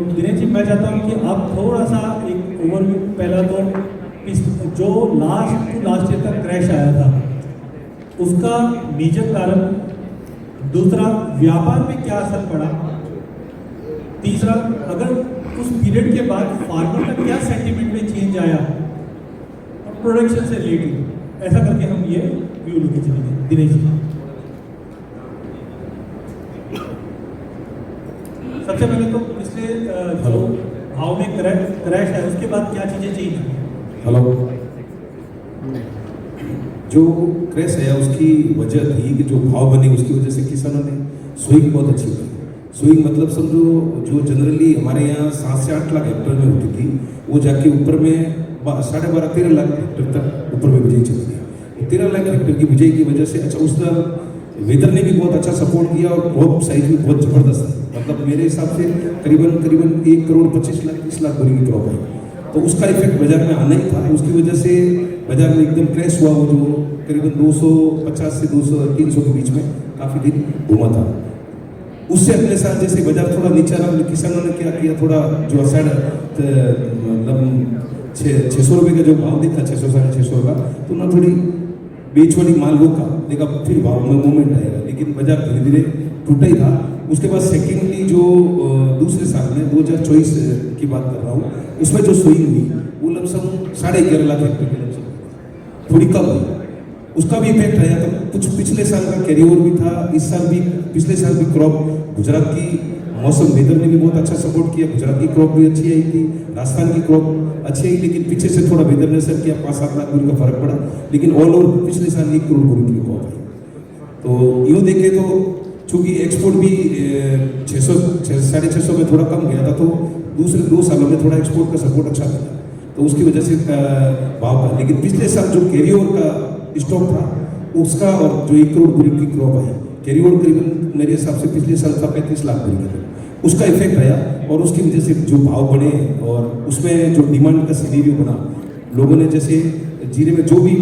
दिनेश जी, मैं चाहता हूँ कि आप थोड़ा सा एक ओवरव्यू, पहला तो जो लास्ट टू लास्ट ईयर का क्रैश आया था उसका मेजर कारण, दूसरा व्यापार में क्या असर पड़ा, तीसरा अगर उस पीरियड के बाद फार्मर का क्या सेंटिमेंट में चेंज आया, और प्रोडक्शन से रिलेटेड, ऐसा करके हम ये व्यू लेके चलेंगे। दिनेश जी, सबसे पहले तो पिछले जो भाव में क्रैश है उसके बाद क्या चीजें चेंज हुई? हेलो, जो क्रैश है उसकी वजह थी कि जो भाव बने उसकी वजह से किसानों ने स्विंग बहुत अच्छी की। स्विंग मतलब समझो जो जनरली हमारे यहाँ 7 से 8 लाख हेक्टेयर में होती थी वो जाके ऊपर में 12.5-13 लाख हेक्टेयर तक ऊपर में बिजाई चली गई। 13 लाख हेक्टेयर की बिजाई की वजह से अच्छा उस वेदर ने भी बहुत अच्छा सपोर्ट किया और क्रॉप साइज भी बहुत ज़बरदस्त है। मतलब मेरे हिसाब से करीबन 1,25,30,00,000 बोरी की क्रॉप है, तो उसका इफेक्ट बाजार में आना ही था। उसकी वजह से बाजार में एकदम क्रैश हुआ, वो जो करीबन 250 से 200-300 के बीच में काफ़ी दिन घूमा था। उससे अगले साल जैसे बाजार थोड़ा नीचे रहा, किसानों ने क्या किया, थोड़ा जो असाड़ मतलब 600 रुपये का जो भाव देखा, 600-650 का, तो उन्होंने थोड़ी बेच वाली माल रोका, देखा फिर भाव में मूवमेंट आएगा, लेकिन बाजार धीरे धीरे टूटा ही था। उसके बाद सेकेंडली जो दूसरे साल में 2024 की बात कर रहा हूँ, उसमें जो स्विंग हुई वो लमसम 11.5 लाख हेक्टेयर की लमसम थोड़ी कम हुई। उसका भी इफेक्ट आया था। कुछ पिछले साल का कैरी ओवर भी था, इस साल भी, पिछले साल भी क्रॉप, गुजरात की मौसम वेदर ने भी बहुत अच्छा सपोर्ट किया, गुजरात की क्रॉप भी अच्छी आई थी, राजस्थान की क्रॉप अच्छी आई, लेकिन पीछे से थोड़ा वेदर ने असर किया, 5-7 लाख बोरी का फर्क पड़ा, लेकिन ऑल ओवर पिछले साल 1 करोड़ बोरी की क्रॉप आई। तो यूँ देखे तो चूँकि एक्सपोर्ट भी 600-650 में थोड़ा कम गया था, तो दूसरे 2 सालों में थोड़ा एक्सपोर्ट का सपोर्ट अच्छा मिला, तो उसकी वजह से भाव का। लेकिन पिछले साल जो कैरी ओवर का स्टॉक था उसका, और जो 1 करोड़ बोरी की क्रॉप आई, कैरी ओवर करीबन मेरे हिसाब से पिछले साल था 35 लाख बोरी का, उसका इफेक्ट आया, और उसकी वजह से जो भाव बढ़े और उसमें जो डिमांड का सिनेरियो बना, लोगों ने जैसे जीरे में जो भी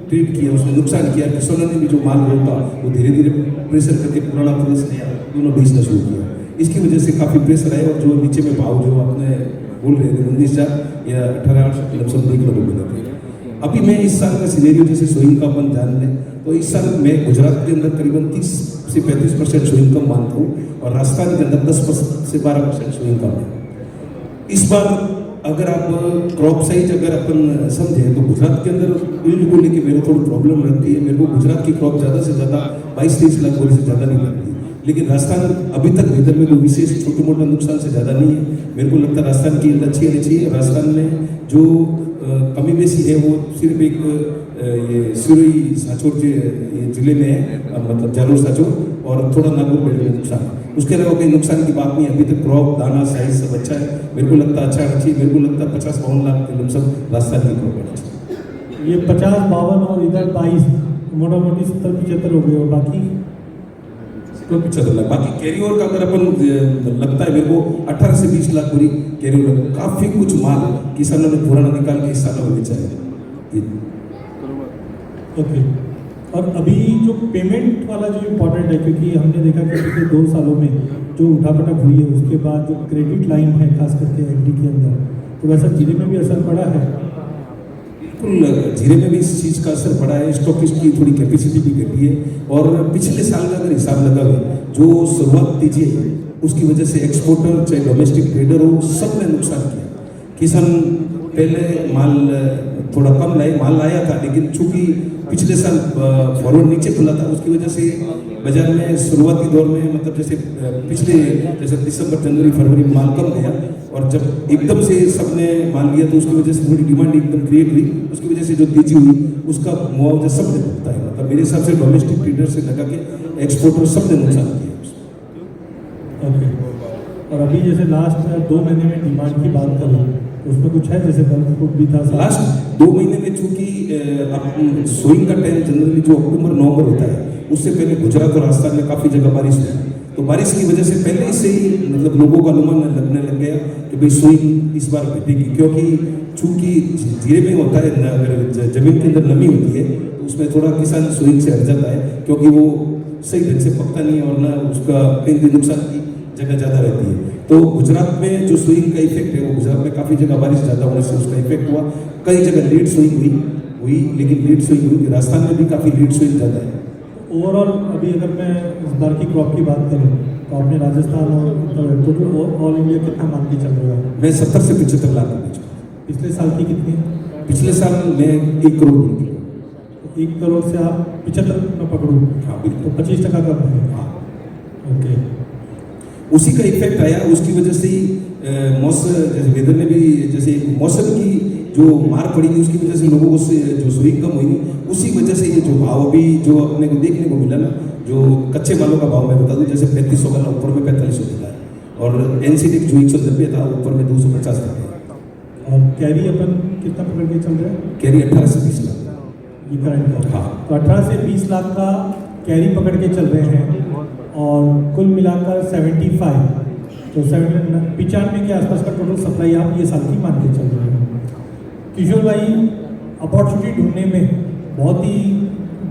ट्रीट किया उसने नुकसान किया, किसानों ने भी जो माल रोका वो धीरे धीरे प्रेशर करके पुराना प्लस नया दोनों बेचना शुरू किया। इसकी वजह से काफ़ी प्रेशर आया, और जो नीचे में भाव जो आपने बोल रहे थे 19,000 या 18,800 लमसम देखने को मिले थे। अभी मैं इस साल का सिनेरियो जैसे स्विंग का अपन जान लें, तो इस साल मैं गुजरात के अंदर करीबन 30 से 35% स्विंग कम मानता हूँ, और राजस्थान के अंदर 10 से 12% स्विंग कम है। इस बार अगर आप क्रॉप साइज अगर अपन समझे तो गुजरात के अंदर यील्ड को लेके मेरे को थोड़ी प्रॉब्लम लगती है। मेरे को गुजरात की क्रॉप ज़्यादा से ज़्यादा 22-23 लाख बोरी से ज़्यादा नहीं लगती, लेकिन राजस्थान अभी तक वेदर में कोई विशेष छोटे मोटा नुकसान से ज़्यादा नहीं है। मेरे को लगता है राजस्थान की यील्ड अच्छी आनी चाहिए। राजस्थान में जो कमी बेसी है वो सिर्फ एक ये सिरोही सांचौर जिले में है, मतलब जालोर सांचौर, और थोड़ा नागौर में नुकसान है। उसके अलावा कोई नुकसान की बात नहीं है। अभी तक क्रॉप, दाना, साइज सब अच्छा है। मेरे को लगता है अच्छा आना चाहिए। मेरे को लगता है 50-52 लाख के लमसम राजस्थान की क्रॉप आना चाहिए। ये 50-52 और इधर 22, मोटा मोटी 70-75 हो गए, और बाकी 75 लाख। बाकी कैरी ओवर का अगर अपन लगता है मेरे को 18 से 20 लाख बोरी कैरी ओवर, काफ़ी कुछ माल किसानों ने पुराना निकाल के इस साल में बेचा है। ओके, और अभी जो पेमेंट वाला जो इम्पोर्टेंट है, क्योंकि हमने देखा कि पिछले 2 सालों में जो उठापटक हुई है उसके बाद जो क्रेडिट लाइन है खास करके एग्री के अंदर, तो वैसा जीरे में भी असर पड़ा है? बिल्कुल, जीरे में भी इस चीज़ का असर पड़ा है। स्टॉकिस्ट की थोड़ी कैपेसिटी भी घटी है, और पिछले साल का अगर हिसाब लगावे जो शुरुआत दीजिए उसकी वजह से एक्सपोर्टर चाहे डोमेस्टिक ट्रेडर हो सब ने नुकसान किया। किसान पहले माल थोड़ा कम लाए, माल लाया था, लेकिन चूंकि पिछले साल फॉरवर्ड नीचे खुला था उसकी वजह से बाजार में शुरुआती दौर में, मतलब जैसे पिछले जैसे दिसंबर, जनवरी, फरवरी में माल कम गया, और जब एकदम से सबने माल लिया तो उसकी वजह से थोड़ी डिमांड एकदम क्रिएट हुई। उसकी वजह से जो तेजी हुई उसका मुआवजा सबने भुगता है। मतलब मेरे हिसाब से डोमेस्टिक ट्रेडर से लगा के एक्सपोर्टर सबने नुकसान किया। ओके, और अभी जैसे लास्ट 2 महीने में डिमांड की बात करूँ तो उसमें कुछ है, जैसे बल्क भी था लास्ट 2 महीने में, चूंकि सोइंग का टाइम जनरली जो अक्टूबर-नवंबर होता है, उससे पहले गुजरात और राजस्थान में काफ़ी जगह बारिश हुई, तो बारिश की वजह से पहले से ही मतलब लोगों का अनुमान लगने लग गया कि भाई सोइंग इस बार घटेगी, क्योंकि चूंकि जीरे में होता है अगर जमीन के अंदर नमी होती है तो उसमें थोड़ा किसान सोइंग से हट जाता है, क्योंकि वो सही ढंग से पकता नहीं है और ना उसका कहीं भी नुकसान की जगह ज़्यादा रहती है। तो गुजरात में जो स्विंग का इफेक्ट है वो गुजरात में काफ़ी जगह बारिश ज़्यादा होने से उसका इफेक्ट हुआ, कई जगह लेट स्विंग हुई लेकिन लेट स्विंग हुई, राजस्थान में भी काफ़ी लेट स्विंग ज़्यादा है। ओवरऑल अभी अगर मैं इस बार की क्रॉप की बात करूँ तो आपने राजस्थान और टोटल ऑल इंडिया कितना मान के चल रहे हो? मैं 70 से 75 लाख के बीच में। पिछले साल की कितनी है? पिछले साल मैं 1 करोड़ निकली। 1 करोड़ से आप 75 में पकड़ूँ हाँ बिल्कुल। तो 25% कम है। हाँ ओके, उसी का इफेक्ट आया, उसकी वजह से ही मौसम जैसे वेदर ने भी जैसे मौसम की जो मार पड़ी थी उसकी वजह से लोगों को जो स्विंग कम हुई, उसी वजह से ये जो भाव अभी जो अपने को देखने को मिला ना, जो कच्चे मालों का भाव मैं बता दूं, जैसे 3500 का ऊपर में 4500 मिला है और एनसीडी जो 190 था ऊपर में 250 था। और कैरी अपन कितना पकड़ के चल रहे हैं? कैरी 18 से 20 लाख ये करंट का। हाँ। तो 18 से 20 लाख का कैरी पकड़ के चल रहे हैं और कुल मिलाकर 75 तो 95 के आसपास का टोटल सप्लाई आप ये साल की मान के चल रहे हैं। किशोर भाई अपॉर्चुनिटी ढूंढने में बहुत ही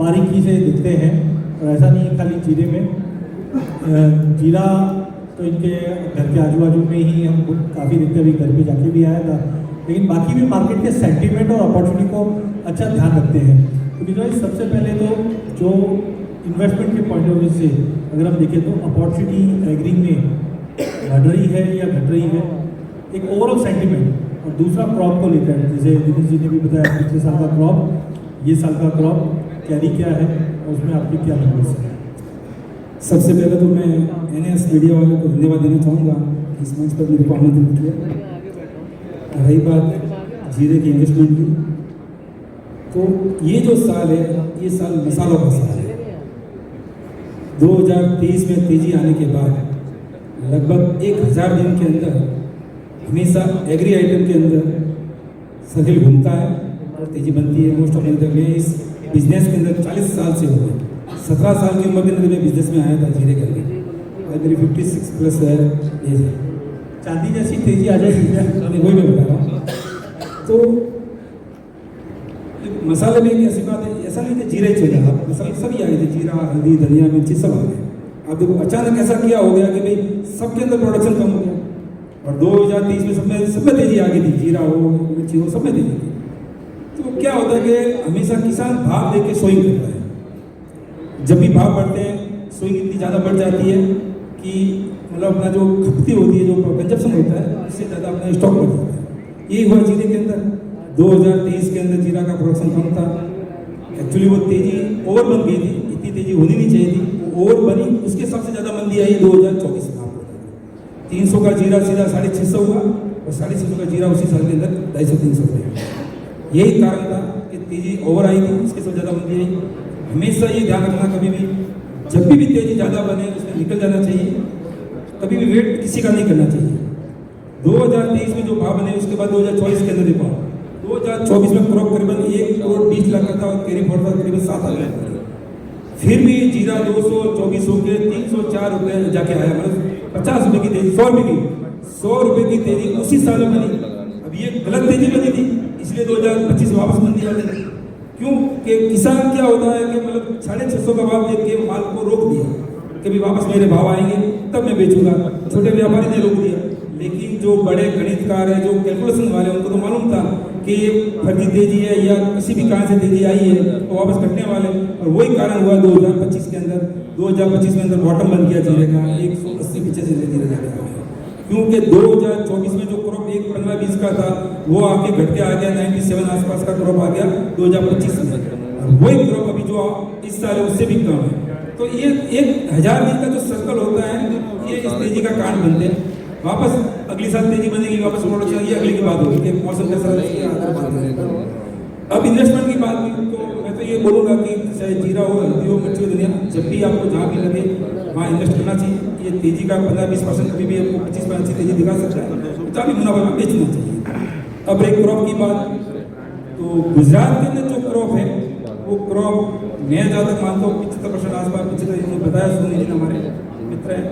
बारीकी से दिखते हैं और ऐसा नहीं है खाली जीरे में। जीरा तो इनके घर के आजू बाजू में ही हम काफ़ी देखते अभी घर पे जाके भी आया था, लेकिन बाकी भी मार्केट के सेंटीमेंट और अपॉर्चुनिटी को अच्छा ध्यान रखते हैं। तो किशोर भाई सबसे पहले तो जो इन्वेस्टमेंट के पॉइंट ऑफ व्यू से अगर हम देखें तो अपॉर्चुनिटी एग्री में बढ़ रही है या घट रही है, एक ओवरऑल सेंटीमेंट, और दूसरा क्रॉप को लेकर जैसे दिनेश जी ने भी बताया पिछले साल का क्रॉप, ये साल का क्रॉप कैरी क्या है और उसमें आपके क्या नंबर्स हैं? सबसे पहले तो मैं एनएस मीडिया वालों को धन्यवाद देना चाहूँगा कि इस मंच पर मेरे को आमंत्रित किया। रही बात जीरे की इन्वेस्टमेंट की, तो ये जो साल है ये साल मसालों का साल है। 2023 में तेजी आने के बाद लगभग 1000 दिन के अंदर हमेशा एग्री आइटम के अंदर सर्किल घूमता है और तेजी बनती है। मोस्ट ऑफ मैं इस बिजनेस के अंदर 40 साल से हो गए। 17 साल की उम्र के अंदर मैं बिजनेस में आया था जीरे के अंदर और मेरी 56 प्लस है एज है। चांदी जैसी तेजी आ जाएगी क्या? वही मैं बता रहा हूँ। तो मसाले में एक ऐसी बात है, ऐसा नहीं कि जीरा ही चल रहा, मसाले सभी आ गए थे, जीरा हल्दी धनिया मिर्ची सब आ गए। अब देखो अचानक ऐसा क्या हो गया कि भाई सबके अंदर प्रोडक्शन कम हो गया और 2023 में सब में तेजी आ गई थी, जीरा हो मिर्ची हो सब में तेजी थी। तो क्या होता है कि हमेशा किसान भाव लेके सोइंग करता है। जब भी भाव बढ़ते हैं सोइंग इतनी ज़्यादा बढ़ जाती है कि मतलब अपना जो खपती होती है, जो कंजप्शन होता है, उससे ज़्यादा अपना स्टॉक बढ़ जाता है। यही हुआ जीरे के अंदर। 2023 के अंदर जीरा का प्रोडक्शन कम था। एक्चुअली वो तेजी ओवर बन गई थी, इतनी तेजी होनी नहीं चाहिए थी, वो ओवर बनी। उसके सबसे ज़्यादा मंदी आई 2024 में। 300 का जीरा सीधा 650 हुआ और 650 का जीरा उसी साल के अंदर 250-300 हुआ। यही कारण था कि तेजी ओवर आई थी, उसके सबसे ज़्यादा मंदी आई। हमेशा ये ध्यान रखना, कभी भी जब भी तेजी ज़्यादा बने उसमें निकल जाना चाहिए, कभी भी वेट किसी का नहीं करना चाहिए। 2023 में जो भाव बने उसके बाद 2024 के अंदर देखो 2024 में क्रॉप करीबन 1 करोड़ 20 लाख का था और कैरी फॉरवर्ड था करीबन 7 लाख। फिर भी जीरा 224 हो के 304 रुपये जाके आया, मतलब 50 रुपये की तेजी, 100 रुपये की तेजी उसी साल में बनी। अब ये गलत तेजी बनी थी, इसलिए 2025 वापस मंदी आ गई। क्यों कि किसान क्या होता है कि मतलब 650 का भाव देख के माल को रोक दिया कि भी वापस मेरे भाव आएंगे तब मैं बेचूंगा। छोटे व्यापारी ने रोक दिया, लेकिन जो बड़े गणितकार है, जो कैलकुलेशन वाले, उनको तो मालूम था कि ये फर्जी तेजी है या किसी भी कारण से तेजी आई है तो वापस कटने वाले। और वही कारण हुआ 2025 के अंदर। 2025 में अंदर बॉटम बन गया जीरे का 180-85 धीरे धीरे आ गया, क्योंकि 2024 में जो क्रॉप 15-20 का था वो आके घट के आ गया 97 आसपास का क्रॉप आ गया 2025 में। और वही क्रॉप अभी जो इस साल है उससे भी कम है। तो ये 1000 दिन का जो सर्कल होता है ये इस तेजी का कारण बनते हैं। वापस अगली साल तेजी बनेगी, वापस प्रोडक्शन, ये अगली की बात होगी कि मौसम कैसा रहेगा। अब इन्वेस्टमेंट की बात की तो मैं तो ये बोलूँगा कि चाहे जीरा हो, हल्दी हो, मिर्ची हो, धनिया, जब भी आपको जहाँ भी लगे वहाँ इन्वेस्ट करना चाहिए। ये तेजी का 15-20% कभी भी आपको 25% तेजी दिखा सकता है, तो काफ़ी मुनाफा में बेचना चाहिए। अब एक क्रॉप की बात, तो गुजरात के अंदर जो क्रॉप है वो क्रॉप मैं ज़्यादा मानता हूँ 75% आसपास, 75 बताया सुनील जी हमारे मित्र हैं,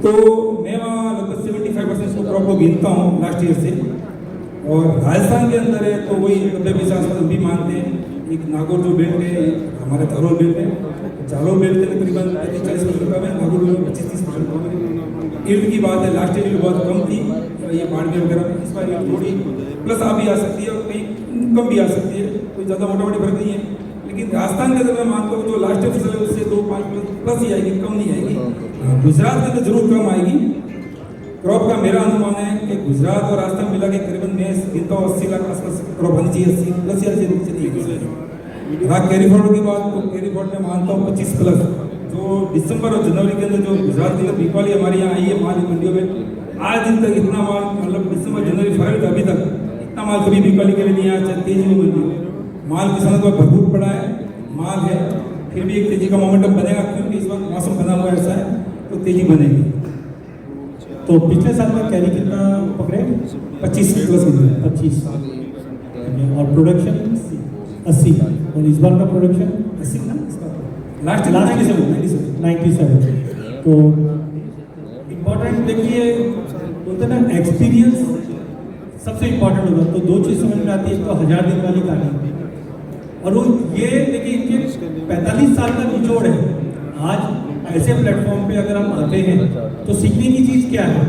तो मैं वहाँ लगभग 75% क्रॉप को गिनता हूँ लास्ट ईयर से। और राजस्थान के अंदर है तो वही 90-20 आसपास भी मानते हैं। एक नागौर जो बेल्ट है, हमारे जालोर बेल्ट है, जालोर बेल्ट के तकरीबन 30-40% कम है, नागौर बेल्ट 25-30% कम है। ईल्ड की बात है, लास्ट ईयर ईल्ड बहुत कम थी ये बाड़मेर वगैरह में, इस बार ईल्ड थोड़ी प्लस आ भी आ सकती है और कहीं कम भी आ सकती है, कोई ज़्यादा मोटा फर्क नहीं है। लेकिन राजस्थान के अंदर मैं मानता हूँ जो लास्ट ईयर फसल है उससे 2-5 प्लस ही आएगी, कम नहीं आएगी। गुजरात के अंदर जरूर कम आएगी। क्रॉप का मेरा अनुमान है कि गुजरात और राजस्थान मिला के करीबन मैं गिनता हूँ 80 लाख आसपास क्रॉप होनी चाहिए, 80 प्लस या नीचे नहीं। रहा कैरी फॉरवर्ड की बात, तो कैरी फॉरवर्ड में मानता हूँ 25 प्लस। जो दिसंबर और जनवरी के अंदर जो गुजरात के अंदर दीपावली हमारे यहाँ आई है माल मंडियों में, आज दिन तक इतना माल, मतलब दिसंबर जनवरी फरवरी अभी तक इतना माल कभी दीपावली के लिए नहीं आया, चाहे तेजी में मिलती माल किसानों को भरपूर पड़ा है, माल है, फिर भी एक तेजी का मोमेंटम बनेगा क्योंकि इस बार मौसम बना हुआ ऐसा है तो तेजी बनेगी। तो पिछले साल का कैरी कितना पकड़े? 25 प्लस 25 और प्रोडक्शन 80 और इस बार का प्रोडक्शन 80 ना लास्ट 97। तो इम्पोर्टेंट देखिए, बोलते हैं ना एक्सपीरियंस सबसे इम्पोर्टेंट होगा। तो दो चीज़ समझ में आती है, एक तो 1000 दिन वाली कहानी और वो ये देखिए इनके 45 साल का निचोड़ है। आज ऐसे प्लेटफॉर्म पे अगर हम आते हैं तो सीखने की चीज़ क्या है?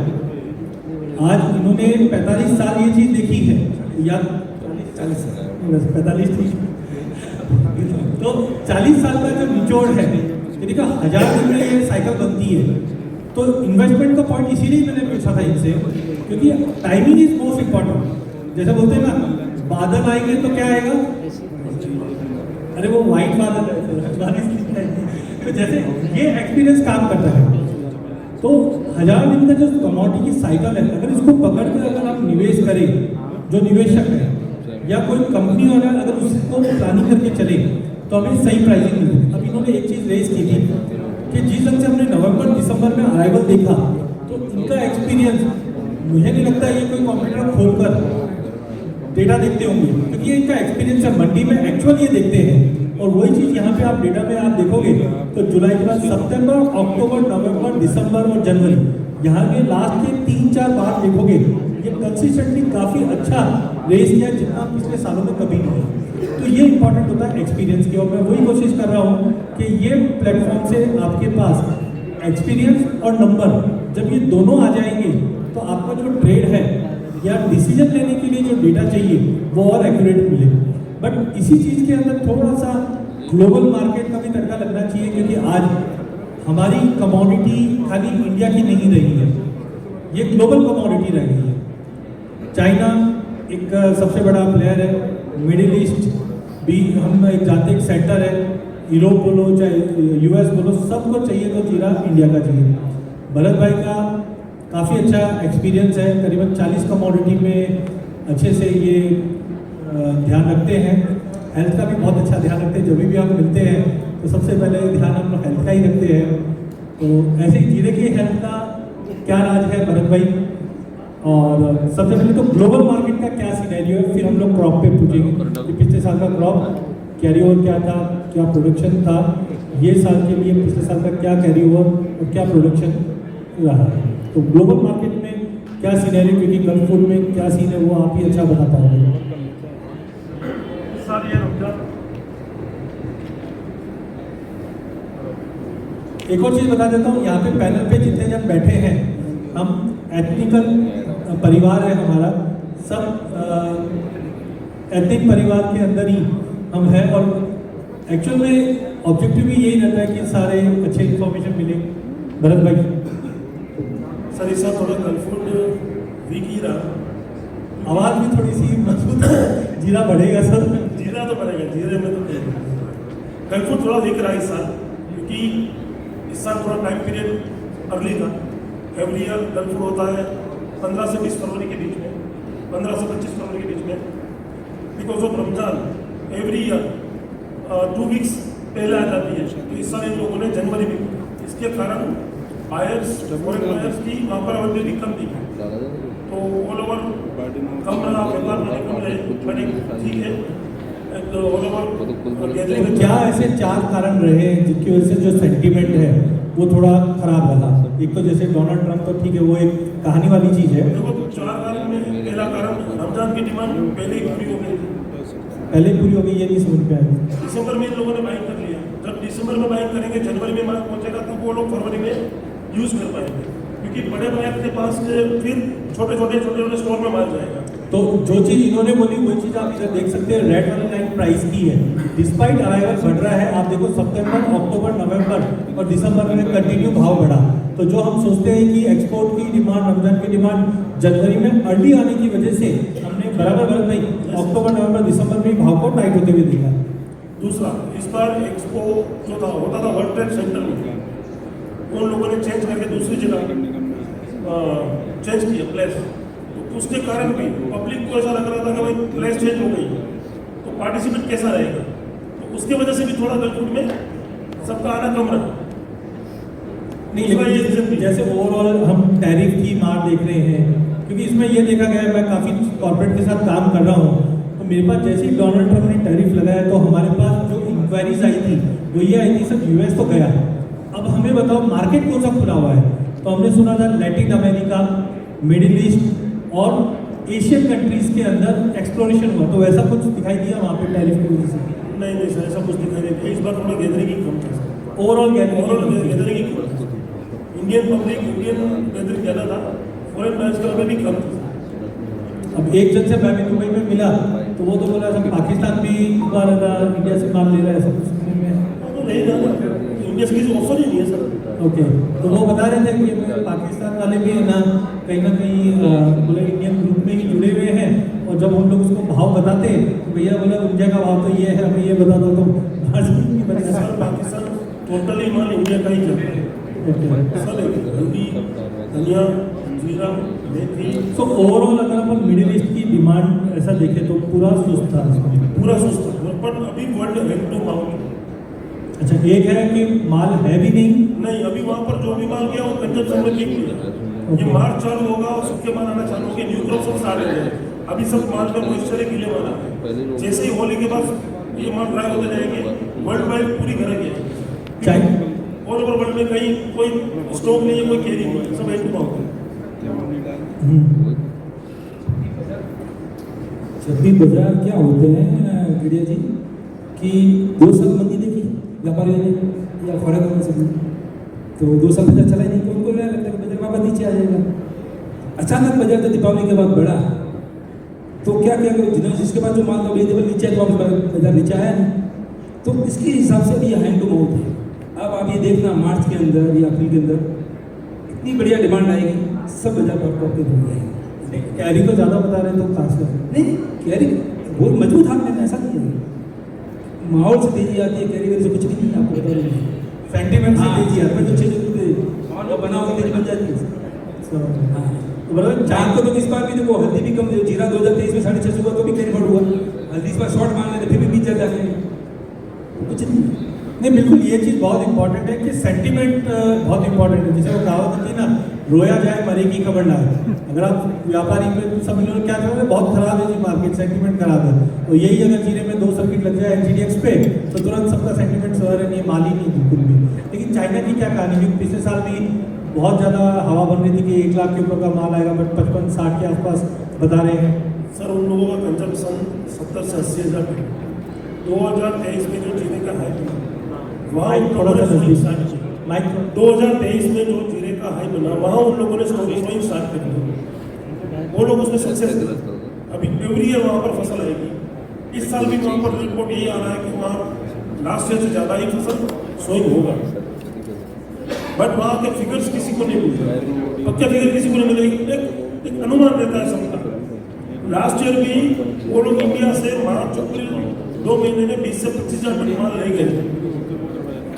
आज इन्होंने 45 साल ये चीज़ देखी है या 45 थी तो 40 साल का जो निचोड़ है, देखिए 1000 दिन में ये साइकिल बनती है। तो इन्वेस्टमेंट का पॉइंट इसीलिए मैंने पूछा था इनसे, क्योंकि टाइमिंग इज मोस्ट इम्पॉर्टेंट। जैसे बोलते हैं ना, बादल आएंगे तो क्या आएगा? अरे वो व्हाइट बादल है, तो जैसे ये एक्सपीरियंस काम करता है। तो 1000 दिन का जो कमोडिटी की साइकिल है, अगर इसको पकड़ कर अगर आप निवेश करें, जो निवेशक है या कोई कंपनी वाला अगर उसको प्लानिंग करके चले तो हमें सही प्राइसिंग मिलती है। अब इन्होंने एक चीज़ रेज की थी कि जिस ढंग से हमने नवंबर दिसंबर में अराइवल देखा, तो इनका एक्सपीरियंस, मुझे नहीं लगता ये कोई कंप्यूटर खोलकर डेटा देखते होंगे, क्योंकि ये इनका एक्सपीरियंस है, मंडी में एक्चुअल ये देखते हैं। और वही चीज़ यहाँ पे आप डेटा में आप देखोगे तो जुलाई के बाद सितंबर, अक्टूबर, नवंबर, दिसंबर और जनवरी, यहाँ के लास्ट के 3-4 बार देखोगे ये कंसिस्टेंटली काफ़ी अच्छा रेस किया, जितना पिछले सालों में कभी नहीं है। तो ये इंपॉर्टेंट होता है एक्सपीरियंस की, और मैं वही कोशिश कर रहा हूँ कि ये प्लेटफॉर्म से आपके पास एक्सपीरियंस और नंबर जब ये दोनों आ जाएंगे तो आपका जो ट्रेड है या डिसीजन लेने के लिए जो डेटा चाहिए वो और एक्यूरेट मिले। बट इसी चीज़ के अंदर थोड़ा सा ग्लोबल मार्केट का भी तड़का लगना चाहिए, क्योंकि आज हमारी कमोडिटी खाली इंडिया की नहीं रही है, ये ग्लोबल कमोडिटी रह गई है। चाइना एक सबसे बड़ा प्लेयर है, मिडिल ईस्ट भी हम एक जानते एक सेंटर है, यूरोप बोलो चाहे यूएस बोलो, सबको चाहिए तो जीरा इंडिया का चाहिए। भरत भाई का काफ़ी अच्छा एक्सपीरियंस है, करीबन 40 कमोडिटी में अच्छे से ये ध्यान रखते हैं। हेल्थ का भी बहुत अच्छा ध्यान रखते हैं, जब भी हम मिलते हैं तो सबसे पहले ध्यान हम लोग हेल्थ का ही रखते हैं। तो ऐसे ही जीरे की हेल्थ का क्या राज है भरत भाई? और सबसे पहले तो ग्लोबल मार्केट का क्या सिनेरियो है, फिर हम लोग क्रॉप पे पूछेंगे कि पिछले साल का क्रॉप कैरी ओवर क्या था, क्या प्रोडक्शन था, ये साल के लिए पिछले साल का क्या कैरी ओवर और क्या प्रोडक्शन रहा। तो ग्लोबल मार्केट में क्या सिनेरियो, क्योंकि गल्फ फूड में क्या सीन है वो आप ही अच्छा बता पाओगे। एक और चीज़ बता देता हूँ, यहाँ पे पैनल पे जितने जन बैठे हैं, हम एथनिकल परिवार है हमारा, सब एथनिक परिवार के अंदर ही हम हैं। और एक्चुअल में ऑब्जेक्टिव भी यही रहता है कि सारे अच्छे इन्फॉर्मेशन मिले। भरत भाई सर इस थोड़ा गलफूड वीक ही रहा, आवाज़ भी थोड़ी सी मजबूत है, जीरा बढ़ेगा सर? जीरा तो बढ़ेगा, जीरे में तो गलफूड थोड़ा वीक रहा इस साल, क्योंकि इस साल थोड़ा टाइम पीरियड अर्ली था। एवरी ईयर गलफूड होता है 15 से 20 फरवरी के बीच में, 15 से 25 फरवरी के बीच में, because of Ramzan every year 2 weeks पहले आ जाती है। तो इस साल इन लोगों ने जनवरी में, इसके कारण बायर्स, फॉरेन बायर्स की वहाँ पर अवेलेबिलिटी कम थी, तो ऑल ओवर कम रहा, व्यापार में कम रहे, बट ठीक है। तो क्या ऐसे 4 कारण रहे हैं जिसकी वजह से जो सेंटीमेंट है वो थोड़ा खराब रहा? एक तो जैसे डोनाल्ड ट्रंप, तो ठीक है वो एक कहानी वाली चीज़ है। देखो 4 कारण में पहला कारण रमजान की डिमांड पहले ही पूरी हो गई, पहले पूरी हो गई, ये नहीं समझ में आया। दिसंबर में इन लोगों ने बाइंग कर लिया। जब दिसंबर में बाइंग करेंगे, जनवरी में माल पहुंचेगा तो वो लोग फरवरी में यूज कर पाएंगे। क्योंकि बड़े भाई के पास फिर छोटे छोटे स्टोर में माल जाएगा। तो जो चीज इन्होंने बोली वही चीज आप इधर देख सकते हैं, रेड वाली लाइन प्राइस की है। डिस्पाइट अराइवल बढ़ रहा है, आप देखो सितंबर, अक्टूबर, नवंबर और दिसंबर में कंटिन्यू भाव बढ़ा। तो जो हम सोचते हैं कि एक्सपोर्ट की डिमांड, रमजान की डिमांड जनवरी में अर्ली आने की वजह से हमने बराबर नहीं, अक्टूबर, नवंबर, दिसंबर में भाव को टाइट होते हुए देखा। दूसरा, इस बार एक्सपो जो था होता था वर्ल्ड ट्रेड सेंटर में, उन लोगों ने चेंज करके दूसरी जगह चेंज किया प्लेस। तो उसके कारण भी पब्लिक को ऐसा लग रहा था कि भाई प्लेस चेंज हो गई तो पार्टिसिपेट कैसा रहेगा, तो उसके वजह से भी थोड़ा गलफूड में सबका आना कम रहा। नहीं, लेकिन जैसे ओवरऑल हम टैरिफ की मार देख रहे हैं, क्योंकि इसमें ये देखा गया है, मैं काफ़ी कॉर्पोरेट के साथ काम कर रहा हूँ, तो मेरे पास जैसे ही डोनाल्ड ट्रंप ने टैरिफ लगाया तो हमारे पास जो इंक्वायरीज आई थी वो ये आई थी, सब यूएस तो गया, अब हमें बताओ मार्केट कौन सा खुला हुआ है। तो हमने सुना था लैटिन अमेरिका, मिडिल ईस्ट और एशियन कंट्रीज के अंदर एक्सप्लोरेशन हुआ, तो वैसा कुछ दिखाई दिया वहाँ पे टैरिफ की वजह से? नहीं सर, ऐसा कुछ दिखाई नहीं दिया। इस बार थोड़ा गैदरिंग ही कम था, ओवरऑल गैदरिंग ही कम था। इंडियन पब्लिक, इंडियन गैदरिंग ज़्यादा था, फॉरेन मैच का भी कम था। अब एक जन से मैं भी दुबई में मिला तो वो तो बोला सब पाकिस्तान भी इंडिया से माल ले रहा है, सब सुनने में तो नहीं था, इंडिया से किसी ऑफर ही नहीं है सर। ओके, तो वो बता रहे थे कि पाकिस्तान वाले भी है ना कहीं बोले इंडियन ग्रुप में ही जुड़े हुए हैं, और जब हम लोग उसको भाव बताते तो भैया बोला इंडिया का भाव तो ये है, हमें ये बता दो, तो सर पाकिस्तान टोटली माल इंडिया का ही चलता है सर, हल्दी, धनिया, जीरा, मेथी। तो ओवरऑल अगर अपन मिडिल ईस्ट की डिमांड ऐसा देखें तो पूरा सुस्त था, पूरा सुस्त था, पर अभी वर्ल्ड हैड टू माउंट। अच्छा, एक है कि माल है भी नहीं, अभी वहाँ पर जो भी माल गया वो कंजम्पशन में ठीक नहीं। ये मार्च चालू होगा और सबके माल आना चालू होंगे, न्यू क्रॉप सब स्टार्ट हो जाए। अभी सब माल में मॉइस्चर है, गीले माल है, जैसे ही होली के बाद ये माल ड्राई होते जाएंगे, वर्ल्ड वाइड पूरी करेंगे। ऑल ओवर वर्ल्ड में कहीं कोई स्टॉक नहीं है, कोई कैरी नहीं है, सब हैड टू माउंट। जब भी बाजार क्या होते हैं गिरिया जी कि 2 साल मंदी देखी व्यापारियों ने या फर्क होने से, तो 2 साल बाजार चला ही नहीं, उनको लगता है बाजार वापस नीचे आ जाएगा। अचानक बाजार तो दीपावली के बाद बढ़ा, तो क्या क्या जिन्होंने जिसके बाद जो माल था अवेलेबल नीचे है, तो वापस बाजार नीचे आया नहीं। तो इसके हिसाब से भी हैंड टू माउथ है। अब आप ये देखना मार्च के अंदर या अप्रैल के अंदर इतनी बढ़िया डिमांड आएगी, सब बाजार पर प्रॉफिट हो जाएंगे। कैरी को ज़्यादा बता रहे तो खास कर नहीं, कैरी बहुत मजबूत हाथ में ऐसा नहीं है, माहौल से तेजी आती है, कैरी से कुछ भी नहीं आपको बता रहे हैं, सेंटीमेंट से तेजी आती है, जो चीज़ माहौल बना हुआ तेजी बन जाती है। तो बराबर चांद को तो इस बार भी देखो हल्दी भी कम, जीरा 2023 में 650 हुआ तो भी कैरी बढ़ हुआ, हल्दी इस बार शॉर्ट मान लेते फिर भी 20 चल जाते हैं, कुछ नहीं, बिल्कुल ये चीज़ बहुत इंपॉर्टेंट है कि सेंटीमेंट बहुत इंपॉर्टेंट है। जैसे वो कहावत होती है ना, रोया जाए मरे की खबर ना है। अगर आप व्यापारी में सब लोग क्या कर रहे हैं, बहुत खराब है जी मार्केट, सेंटीमेंट खराब है, तो यही अगर जीरे में 2 सर्किट लग जाए एनजीडीएक्स पे तो तुरंत सबका सेंटीमेंट सर नहीं, माल ही नहीं बिल्कुल भी। लेकिन चाइना की क्या कहानी, क्योंकि पिछले साल भी बहुत ज़्यादा हवा बन रही थी कि 1 लाख के ऊपर का माल आएगा, बट 55-60 के आसपास बता रहे हैं। सर उन लोगों का कंजम्पशन 70 से 80 हज़ार 2023 में जो जीरे का हाई बना, वहाँ थोड़ा सा माइक 2023 में जो जीरे का हाई बना, वहाँ उन लोगों ने स्टोरिंग स्टार्ट कर दिया, वो लोग उसमें सक्सेस हुए। अभी एवरी ईयर वहाँ पर फसल आएगी, इस साल भी वहाँ पर रिपोर्ट यही आ रहा है कि वहाँ लास्ट ईयर से ज़्यादा ही फसल सोइंग होगा, बट वहाँ के फिगर्स किसी को नहीं मिलते, पक्के फिगर किसी को नहीं मिलेगी, एक अनुमान रहता है सबका। लास्ट ईयर भी वो लोग इंडिया से मार्च अप्रैल 2 महीने में 20 से 25 हज़ार टन माल ले गए,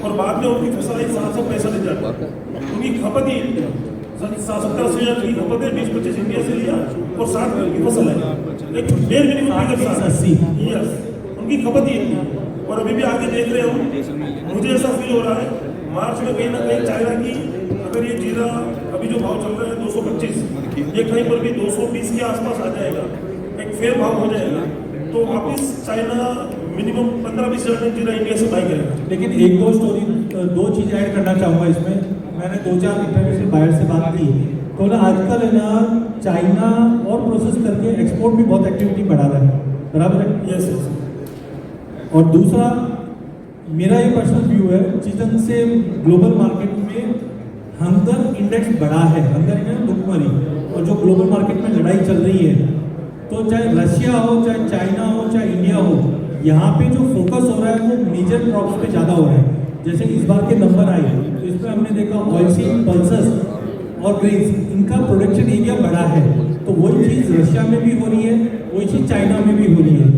और बाद में उनकी फसल आई 700-65 हज़ार, उनकी खपत ही 70-80 हज़ार की खपत है, 20-25 इंडिया से लिया और 60 की फसल है, एक डेढ़ मिनिमम फिगर 80 यस, उनकी खपत ही इतनी। और अभी भी आगे देख रहे हो, मुझे ऐसा फील हो रहा है मार्च में कहीं ना कहीं चाइना की अगर ये जीरा अभी जो भाव चल रहा है 225, ये कहीं पर भी 220 के आसपास आ जाएगा, एक फेयर भाव हो जाएगा, तो वापस चाइना मिनिमम 15-20 हज़ार टन जीरा इंडिया से बाई करेगा। लेकिन 2 चीज़ें ऐड करना चाहूँगा इसमें। मैंने 2-4 इंटरनेशनल बायर से बात की, तो ना आजकल है ना चाइना और प्रोसेस करके एक्सपोर्ट भी बहुत एक्टिविटी बढ़ा रहा है, बराबर है? यस। और दूसरा मेरा ये पर्सनल व्यू है, चिकन से ग्लोबल मार्केट में हंगर इंडेक्स बढ़ा है, हंगर इंडेक्स भुखमरी, और जो ग्लोबल मार्केट में लड़ाई चल रही है, तो चाहे रशिया हो, चाहे चाइना हो, चाहे इंडिया हो, यहाँ पे जो फोकस हो रहा है वो मेजर क्रॉप्स पे ज़्यादा हो रहा है। जैसे इस बार के नंबर आए तो इसमें हमने देखा ऑयलसीड, पल्सेस और ग्रेन्स, इनका प्रोडक्शन एरिया बढ़ा है। तो वही चीज़ रशिया में भी हो रही है, वही चीज़ चाइना में भी हो रही है।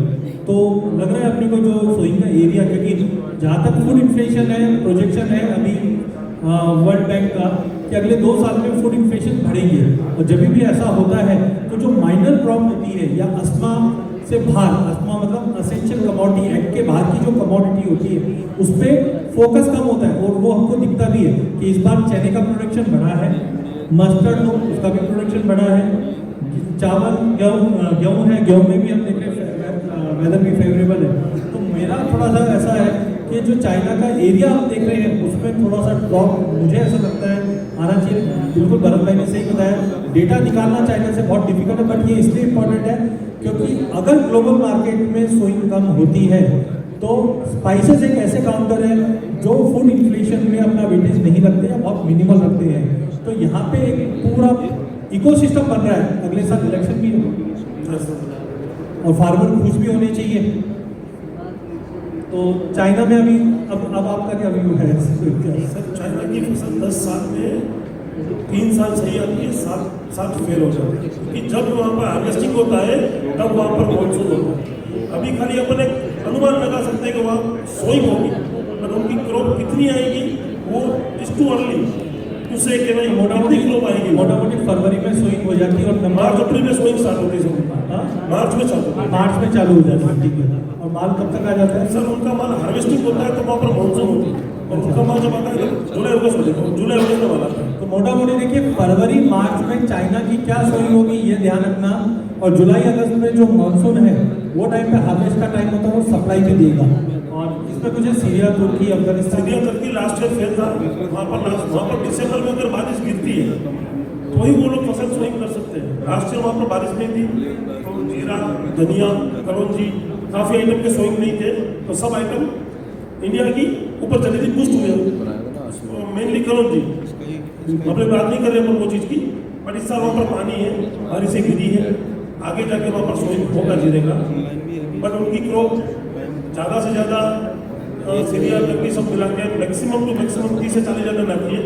तो लग रहा है अपने को जो सोइंग का एरिया, क्योंकि जहाँ तक फूड इन्फ्लेशन है, प्रोजेक्शन है अभी वर्ल्ड बैंक का कि अगले 2 साल में फूड इन्फ्लेशन बढ़ेगी। और जब भी ऐसा होता है तो जो माइनर क्रॉप होती है या अस्मा से बाहर, अस्मा मतलब असेंशियल कमोडिटी एक्ट के बाहर की जो कमोडिटी होती है उस पर फोकस कम होता है। और वो हमको दिखता भी है कि इस बार चने का प्रोडक्शन बढ़ा है, मस्टर्ड हो उसका भी प्रोडक्शन बढ़ा है, चावल गेहूँ है, गेहूँ में भी हम देख रहे हैं वेदर भी फेवरेबल है। तो मेरा थोड़ा सा ऐसा है कि जो चाइना का एरिया हम देख रहे हैं उसमें थोड़ा सा ड्रॉप मुझे ऐसा लगता है आना चाहिए। बिल्कुल भरत भाई ने सही बताया, डेटा निकालना चाइना से बहुत डिफिकल्ट है, बट ये इसलिए इम्पोर्टेंट है क्योंकि अगर ग्लोबल मार्केट में स्विंग कम होती है तो स्पाइसेस एक ऐसे काउंटर है जो फूड इन्फ्लेशन में अपना वेटेज नहीं रखते या बहुत मिनिमल रखते हैं। तो यहाँ पे एक पूरा इकोसिस्टम बन रहा है। अगले साल इलेक्शन भी है और फार्मर खुश भी होने चाहिए। तो चाइना में अभी अब आपका क्या व्यू है? सर चाइना की फसल 10 साल में 3 साल सही आती है, 7 साल फेल हो जाती है, क्योंकि जब वहाँ पर हार्वेस्टिंग होता है तब वहाँ पर मॉनसून होता है। अभी खाली अपन एक अनुमान लगा सकते हैं कि वहाँ सोइंग होगी, पर उनकी क्रॉप कितनी आएगी वो इज टू अर्ली टू से कि भाई मोटामोटी क्रॉप आएगी। मोटामोटी फरवरी में सोइंग हो जाती है और मार्च अप्रैल में सोइंग स्टार्ट होती है। मार्च में चालू मार्च में चालू हो जाती है, ठीक है। और माल कब तक आ जाता है? सर उनका माल हार्वेस्टिंग होता है तो वहाँ पर मॉनसून होती है और उनका माल जब आता है तो जुलाई अगस्त में माल आता है। तो मोटा मोटी देखिए फरवरी मार्च में चाइना की क्या सोइंग होगी ये ध्यान रखना, और जुलाई अगस्त में जो मानसून है वो टाइम पे हार्वेस्ट का टाइम होता है, वो सप्लाई भी देगा। और इसमें कुछ सीरिया, तुर्की, अफगानिस्तान, सीरिया तुर्की लास्ट ईयर फेल था। वहाँ पर दिसंबर में अगर बारिश गिरती है तो ही वो लोग फसल सोइंग कर सकते हैं। लास्ट ईयर वहाँ पर बारिश नहीं थी तो जीरा, धनिया, कलौंजी काफ़ी आइटम के सोइंग नहीं थे, तो सब आइटम इंडिया की ऊपर चली थी, बूस्ट हुए। मेनली कलौंजी अपने बात नहीं कर रहे अपन वो चीज़ की, बट इस साल वहाँ पर पानी है, बारिश से गिरी है, आगे जाके वहाँ पर सोइंग होगा जीरे का। बट उनकी क्रॉप ज़्यादा से ज़्यादा सीरिया तुर्की सब मिला के मैक्सिमम टू मैक्सिमम 30 से 40 हज़ार टन आती है,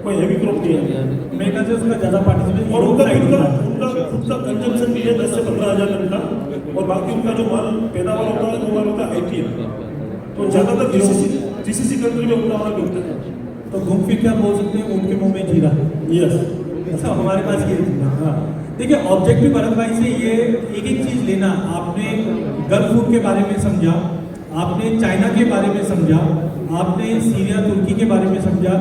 कोई हैवी क्रॉप नहीं है। मेरे ख्याल से उसका ज़्यादा पार्टिसिपेट और उनका खुद का कंजम्पशन भी है 10 से 15 हज़ार टन का, और बाकी उनका जो माल पैदावार होता है वो माल होता है ITM, तो ज़्यादातर GCC कंट्री में उनका माल मिलता है। तो घूम फिर क्या बोल सकते हैं, उनके मुंह में जीरा। यस, अच्छा हमारे पास ये हाँ देखिए ऑब्जेक्टिव भरत भाई से ये एक एक चीज़ लेना। आपने गल्फ फूड के बारे में समझा, आपने चाइना के बारे में समझा, आपने सीरिया तुर्की के बारे में समझा।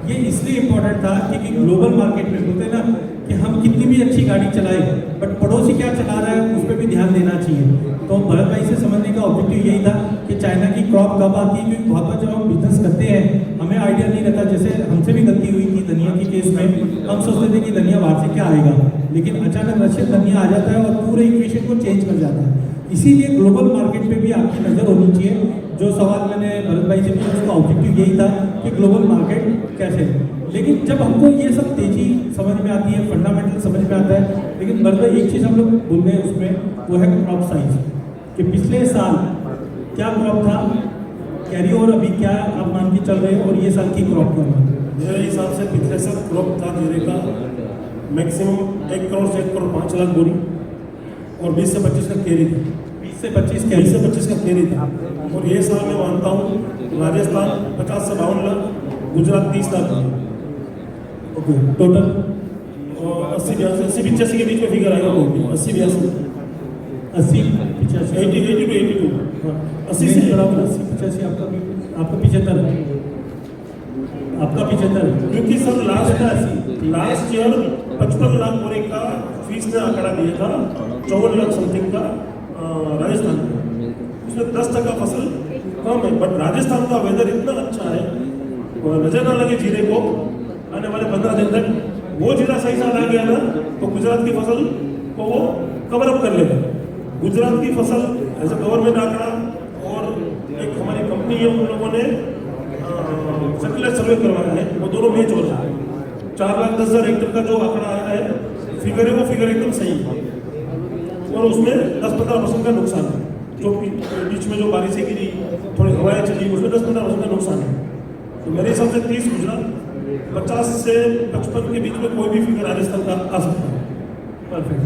ये इसलिए इम्पोर्टेंट था क्योंकि ग्लोबल मार्केट में बोलते हैं ना कि हम कितनी भी अच्छी गाड़ी चलाए बट पड़ोसी क्या चला रहा है उस पर भी ध्यान देना चाहिए। तो भरत भाई से समझने का ऑब्जेक्टिव यही था कि चाइना की क्रॉप कब आती है, क्योंकि बहुत बार जब हम बिजनेस करते हैं हमें आइडिया नहीं रहता। जैसे हमसे भी गलती हुई थी धनिया के केस में, हम सोचते थे कि धनिया बाहर से क्या आएगा, लेकिन अचानक रशियन धनिया आ जाता है और पूरे इक्वेशन को चेंज कर जाता है। इसीलिए ग्लोबल मार्केट पे भी आपकी नज़र होनी चाहिए। जो सवाल मैंने भरत भाई से पूछा उसका ऑब्जेक्टिव यही था कि ग्लोबल मार्केट कैसे। लेकिन जब हमको ये सब तेजी समझ में आती है, फंडामेंटल समझ में आता है, लेकिन भरत भाई एक चीज़ हम लोग भूल गए उसमें, वो है क्रॉप साइज। कि पिछले साल क्या क्रॉप था, कैरी ओवर अभी क्या आप मान के चल रहे हैं, और ये साल की क्रॉप क्या है? मेरे हिसाब से पिछले साल क्रॉप था जीरे का मैक्सिमम 1 करोड़ से 1 करोड़ 5 लाख बोरी, और 20 से 25 का केरी था। 20 से 25 कैरी 20 से 25 का केरी था। और ये साल मैं मानता हूँ राजस्थान 50 से 52 लाख, गुजरात 30 लाख, ओके टोटल और 80-85 के बीच में फिगर आएगा। 80-82 80 85 80 to 82 80 से से बराबर 80 85 आपका 75 आपका 75, क्योंकि सर लास्ट ईयर 55 लाख बोरे का फीस ने आंकड़ा दिया था, 54 लाख समथिंग का राजस्थान में। उसमें 10% फसल कम है, बट राजस्थान का वेदर इतना अच्छा है, नजर ना लगे जीरे को आने वाले 15 दिन तक। वो जीरा सही साल आ गया ना तो गुजरात की फसल को वो कवर अप कर लेगा। गुजरात की फसल एज ए गवर्नमेंट आंकड़ा, और एक हमारी कंपनी है उन लोगों ने सर्कुलर सर्वे करवाया है, वो दोनों मैच हो रहा है। 4,10,000 हेक्टेयर का जो आंकड़ा आया है फिगर है, वो फिगर एकदम सही है। और उसमें 10-15% का नुकसान है, जो बीच में जो बारिशें गिरी, थोड़ी हवाएं चली, उसमें 10-15% का नुकसान है। तो मेरे हिसाब से 30 गुजरा, 50 से 55 के बीच में कोई भी फिगर राजस्थान का आ सकता है। परफेक्ट।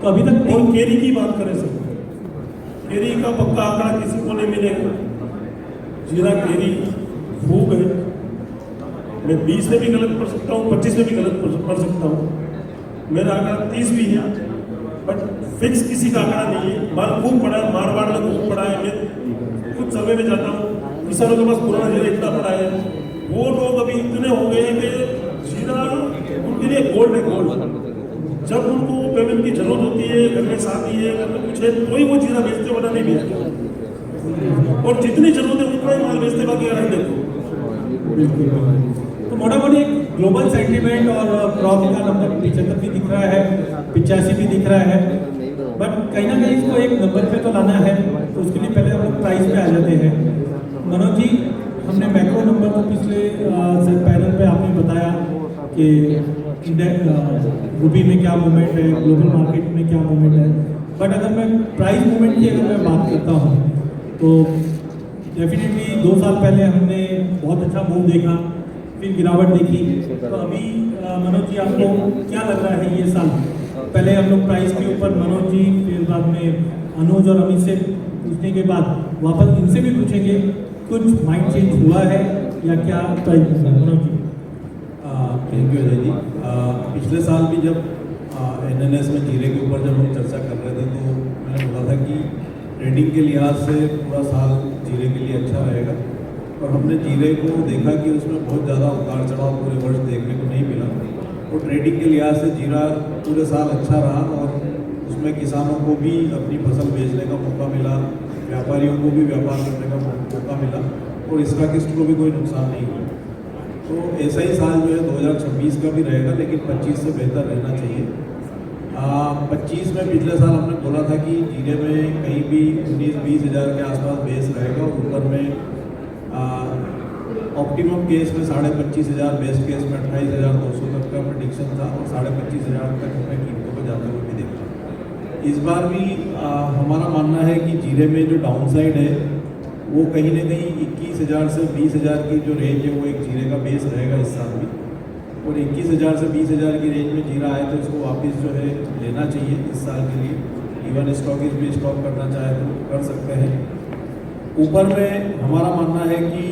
तो अभी तक और केरी की बात करें सर, केरी का पक्का आंकड़ा किसी को नहीं मिलेगा। जीरा केरी खूब है, मैं 20 में भी गलत पढ़ सकता हूँ, 25 में भी गलत पढ़ सकता हूँ। मेरा आंकड़ा 30 भी है, बट फिक्स किसी का आंकड़ा नहीं है। माल खूब पड़ा है, मारवाड़ में खूब पड़ा है। मैं कुछ सर्वे में जाता हूँ, किसानों के पास पुराना जीरा इतना पड़ा है, वो लोग अभी इतने हो गए हैं कि जीरा उनके लिए गोल्ड है, गोल्ड। जब उनको पेमेंट की जरूरत होती है, घर में शादी है, घर में कुछ है, तो ही वो जीरा बेचते, वरना नहीं बेचते। और जितनी जरूरत है उतना ही माल बेचते, बाकी रहने देते। बिल्कुल। तो मोटा मोटी एक ग्लोबल सेंटीमेंट और क्रॉप का नंबर 75 भी दिख रहा है, 85 भी दिख रहा है, बट कहीं ना कहीं इसको एक नंबर पे तो लाना है। तो उसके लिए पहले हम लोग प्राइस पे आ जाते हैं। मनोज जी, हमने मैक्रो नंबर तो पिछले पैनल पे आपने बताया कि रुपी में क्या मूवमेंट है, ग्लोबल मार्केट में क्या मूवमेंट है, बट अगर मैं प्राइस मूवमेंट की अगर मैं बात करता हूँ तो डेफिनेटली 2 साल पहले हमने बहुत अच्छा मूव देखा, फिर गिरावट देखी। तो अभी मनोज जी आपको क्या लग रहा है ये साल? पहले हम लोग प्राइस के ऊपर मनोज जी, फिर बाद में अनुज और अमित से पूछने के बाद वापस इनसे भी पूछेंगे कुछ माइंड चेंज हुआ है या क्या price? Manoj ji. Thank you Ajay ji. पिछले साल भी जब एनएनएस में जीरे के ऊपर जब हम चर्चा कर रहे थे तो मैंने बोला था कि ट्रेडिंग के लिहाज से पूरा साल जीरे के लिए अच्छा रहेगा, और हमने जीरे को देखा कि उसमें बहुत ज़्यादा उतार चढ़ाव पूरे वर्ष देखने को नहीं मिला। तो ट्रेडिंग के लिहाज से जीरा पूरे साल अच्छा रहा, और उसमें किसानों को भी अपनी फसल बेचने का मौका मिला, व्यापारियों को भी व्यापार करने का मौका मिला, और स्टॉकिस्ट को भी कोई नुकसान नहीं हुआ। तो ऐसा ही साल जो है 2026 का भी रहेगा, लेकिन 25 से बेहतर रहना चाहिए। 25 में पिछले साल हमने बोला था कि जीरे में कहीं भी 19-20 हज़ार के आसपास बेस रहेगा, और ऊपर में ऑप्टिमम केस में 25,500, बेस्ट केस में 28,200 तक का प्रेडिक्शन था, और 25,500 तक हमने कीमतों को जाते हुए भी देखा। इस बार भी हमारा मानना है कि जीरे में जो डाउनसाइड है वो कहीं ना कहीं 21,000 से 20,000 की जो रेंज है वो एक जीरे का बेस रहेगा इस साल भी, और 21,000 से 20,000 की रेंज में जीरा आए तो इसको वापस जो है लेना चाहिए इस साल के लिए। इवन स्टॉकिज भी स्टॉक करना चाहे तो कर सकते हैं। ऊपर में हमारा मानना है कि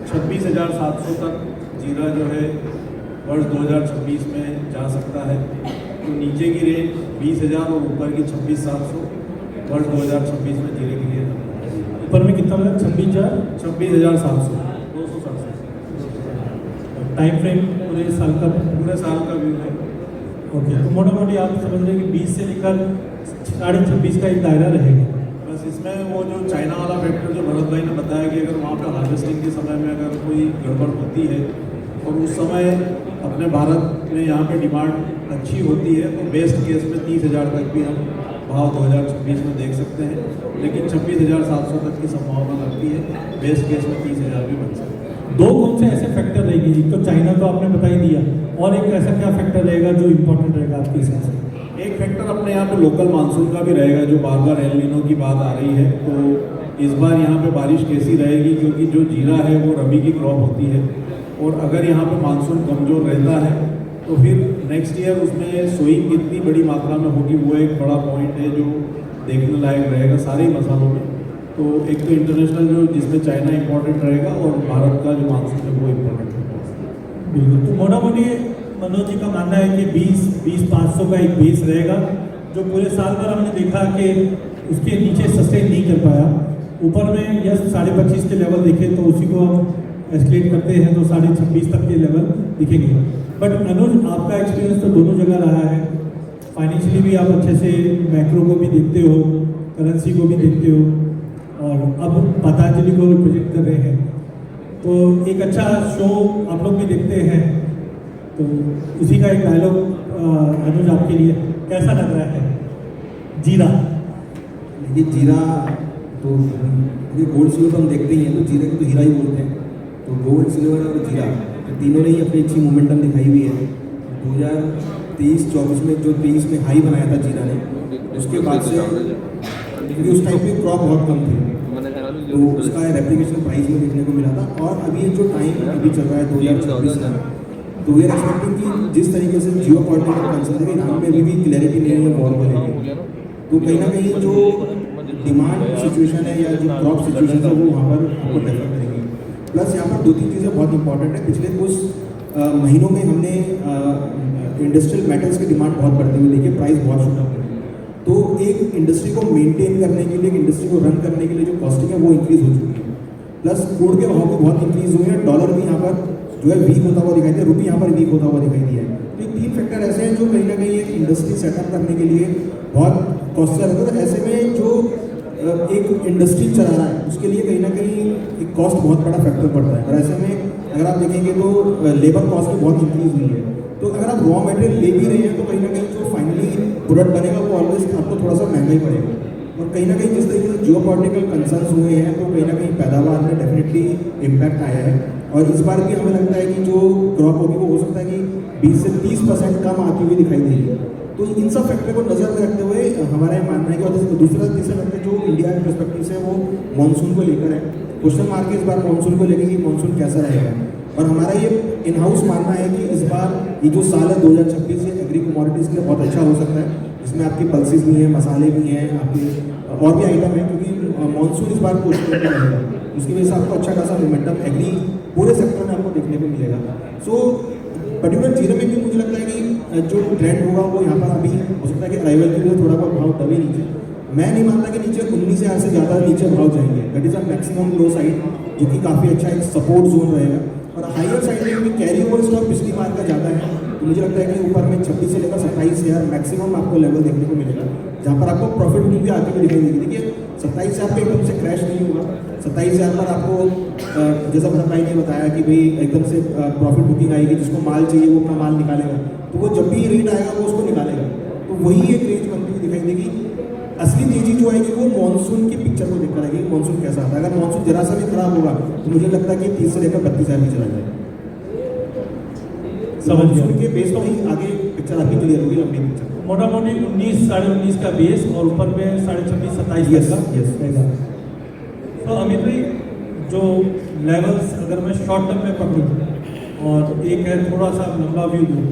26,700 तक जीरा जो है वर्ष 2026 में जा सकता है। तो नीचे की रेंज 20,000 और ऊपर की 26,700 वर्ष 2026 में जीरे के लिए। ऊपर में कितना लगा? 26,700 267। टाइम फ्रेम पूरे साल का? पूरे साल का व्यू है। ओके, तो मोटा मोटी आप समझ रहे हैं कि 20 से लेकर 26.5 का एक दायरा रहेगा। बस इसमें वो जो चाइना वाला फैक्टर जो भरत भाई ने बताया कि अगर वहाँ पे हार्वेस्टिंग के समय में अगर कोई गड़बड़ होती है और उस समय अपने भारत में यहाँ पे डिमांड अच्छी होती है तो बेस्ट केस में 30,000 तक भी हम भाव 2026 में देख सकते हैं, लेकिन 26,700 तक की संभावना लगती है। बेस्ट केस में 30,000 भी बन सकते हैं। दो कौन से ऐसे फैक्टर रहेंगे? एक तो चाइना तो आपने बता ही दिया, और एक ऐसा क्या फैक्टर रहेगा जो इम्पोर्टेंट रहेगा आपके हिसाब से? एक फैक्टर अपने यहाँ पे लोकल मानसून का भी रहेगा, जो बार बार एल नीनो की बात आ रही है। तो इस बार यहाँ पे बारिश कैसी रहेगी, क्योंकि जो जीरा है वो रबी की क्रॉप होती है, और अगर यहाँ पे मानसून कमज़ोर रहता है तो फिर नेक्स्ट ईयर उसमें सोइंग कितनी बड़ी मात्रा में होगी वो एक बड़ा पॉइंट है जो देखने लायक रहेगा सारे मसालों में। तो एक तो इंटरनेशनल जो जिसमें चाइना इंपॉर्टेंट रहेगा, और भारत का जो मानसून है वो इम्पोर्टेंट है। बिल्कुल। तो मोटा मोटी मनोज जी का मानना है कि 20,500 का एक बेस रहेगा जो पूरे साल भर हमने देखा कि उसके नीचे सस्टेन नहीं कर पाया। ऊपर में यस 25.5 के लेवल देखें तो उसी को हम एस्केलेट करते हैं तो 26.5 तक के लेवल दिखेंगे। बट अनुज, आपका एक्सपीरियंस तो दोनों जगह रहा है, फाइनेंशियली भी आप अच्छे से मैक्रो को भी देखते हो, करेंसी को भी देखते हो, और अब पतंजलि को भी प्रोजेक्ट कर रहे हैं, तो एक अच्छा शो आप लोग भी देखते हैं। तो उसी का एक डायलॉग अनुज आपके लिए कैसा लग रहा है? जीरा, ये जीरा तो ये गोल्ड सिल्वर हम देखते ही हैं, तो जीरे को तो हीरा ही बोलते हैं। तो गोल्ड सिल्वर और जीरा तो तीनों ने ही अपनी अच्छी मोमेंटम दिखाई हुई है। 2023-24 में जो 23 में हाई बनाया था जीरा ने, उसके बाद से क्योंकि उस टाइम पे क्रॉप बहुत कम थी तो उसका रेप्लिकेशन प्राइस में देखने को मिला था। और अभी जो टाइम अभी चल रहा है 2026 का, तो वी आर एक्सपेक्टिंग कि जिस तरीके से जियो पॉलिटिकल कंसर्न है, ईरान में अभी भी क्लैरिटी नहीं है वॉर को लेकर, तो कहीं ना कहीं जो डिमांड सिचुएशन है या जो क्रॉप सिचुएशन है वो वहाँ पर आपको डेवलप करेगी। प्लस यहाँ पर 2-3 चीज़ें बहुत इंपॉर्टेंट है। पिछले कुछ महीनों में हमने इंडस्ट्रियल मेटल्स की डिमांड बहुत बढ़ती हुई देखी, प्राइस बहुत शूट अप। तो एक इंडस्ट्री को मेंटेन करने के लिए, एक इंडस्ट्री को रन करने के लिए जो कॉस्टिंग है वो इंक्रीज हो चुकी है। प्लस क्रूड के भाव भी बहुत इंक्रीज हुए हैं, डॉलर भी यहाँ पर जो है वीक होता हुआ दिखाई दिया, रुपये यहाँ पर वीक होता हुआ दिखाई दिया है। तो ये 3 फैक्टर ऐसे हैं जो कहीं ना कहीं एक इंडस्ट्री सेटअप करने के लिए बहुत कॉस्टली रहता है। तो ऐसे में जो एक इंडस्ट्री चला रहा है उसके लिए कहीं ना कहीं एक कॉस्ट बहुत बड़ा फैक्टर पड़ता है। और ऐसे में अगर आप देखेंगे तो लेबर कॉस्ट भी बहुत इंक्रीज हुई है। तो अगर आप रॉ मटेरियल ले भी रहे हैं तो कहीं ना कहीं जो फाइनली प्रोडक्ट बनेगा वो ऑलवेज आपको थोड़ा सा महंगा ही पड़ेगा। और कहीं ना कहीं जिस तरीके से जियो पॉलिटिकल कंसर्न्स हुए हैं तो कहीं ना कहीं पैदावार में डेफिनेटली इम्पैक्ट आया है। और इस बार भी हमें लगता है कि जो क्रॉप होगी वो हो सकता है कि 20 से 30% कम आती हुई दिखाई देगी। तो इन सब फैक्टर को नज़र में रखते हुए हमारा ये मानना है कि और दूसरा तीसरा फैक्टर जो इंडिया के पर्सपेक्टिव से वो मानसून को लेकर है। क्वेश्चन मार्क है इस बार मानसून को लेकर कि मानसून कैसा रहेगा। और हमारा ये इन हाउस मानना है कि इस बार ये जो साल है 2026 ये एग्री कमोडिटीज़ के लिए बहुत अच्छा हो सकता है। इसमें आपकी पल्सेस भी हैं, मसाले भी हैं, आपके और भी आइटम हैं, क्योंकि मानसून इस बार कोशिश करके रहेगा। उसकी वजह से आपको अच्छा खासा मोमेंटम एग्री पूरे सेक्टर में आपको देखने को मिलेगा। सो पर्टिकुलर जीरो में भी मुझे लगता है कि जो ट्रेंड होगा वो यहाँ पर अभी हो सकता है कि अराइवल के लिए थोड़ा बहुत भाव दबे नीचे। मैं नहीं मानता कि नीचे 19,000 से ज़्यादा नीचे भाव जाएंगे। That is a maximum low side, जो कि काफ़ी अच्छा एक सपोर्ट जोन रहेगा। और हायर साइड में भी कैरी ओवर स्टॉक पिछली बार का ज़्यादा है, तो मुझे लगता है कि ऊपर में 26 से लेकर 27,000 मैक्सिमम आपको लेवल देखने को मिलेगा, जहाँ पर आपको प्रॉफिट बुकिंग भी आती हुई दिखाई देगी। देखिए 27,000 पे एकदम से क्रैश नहीं होगा। 27,000 पर आपको जैसा भाई ने बताया कि भाई एकदम से प्रॉफिट बुकिंग आएगी, जिसको माल चाहिए वो अपना माल निकालेगा, तो वो जब भी रेट आएगा वो उसको निकालेगा। तो वही एक रेंज बनती हुई दिखाई देगी। असली तेजी जो आएगी वो मानसून की पिक्चर को देखकर आएगी, मानसून कैसा आता है। अगर मानसून जरा सा भी खराब होगा तो मुझे लगता है कि 30 से लेकर 32,000 में चला जाएगा। मानसून के बेस पर ही आगे पिक्चर आपकी क्लियर होगी, लंबी पिक्चर। मोटा मोटी 19, 19.5 का बेस और ऊपर में 26.5, 27 का रहेगा। तो अमित भाई, जो लेवल्स अगर मैं शॉर्ट टर्म में पकड़ूँ और एक है थोड़ा सा लंबा व्यू दूँ,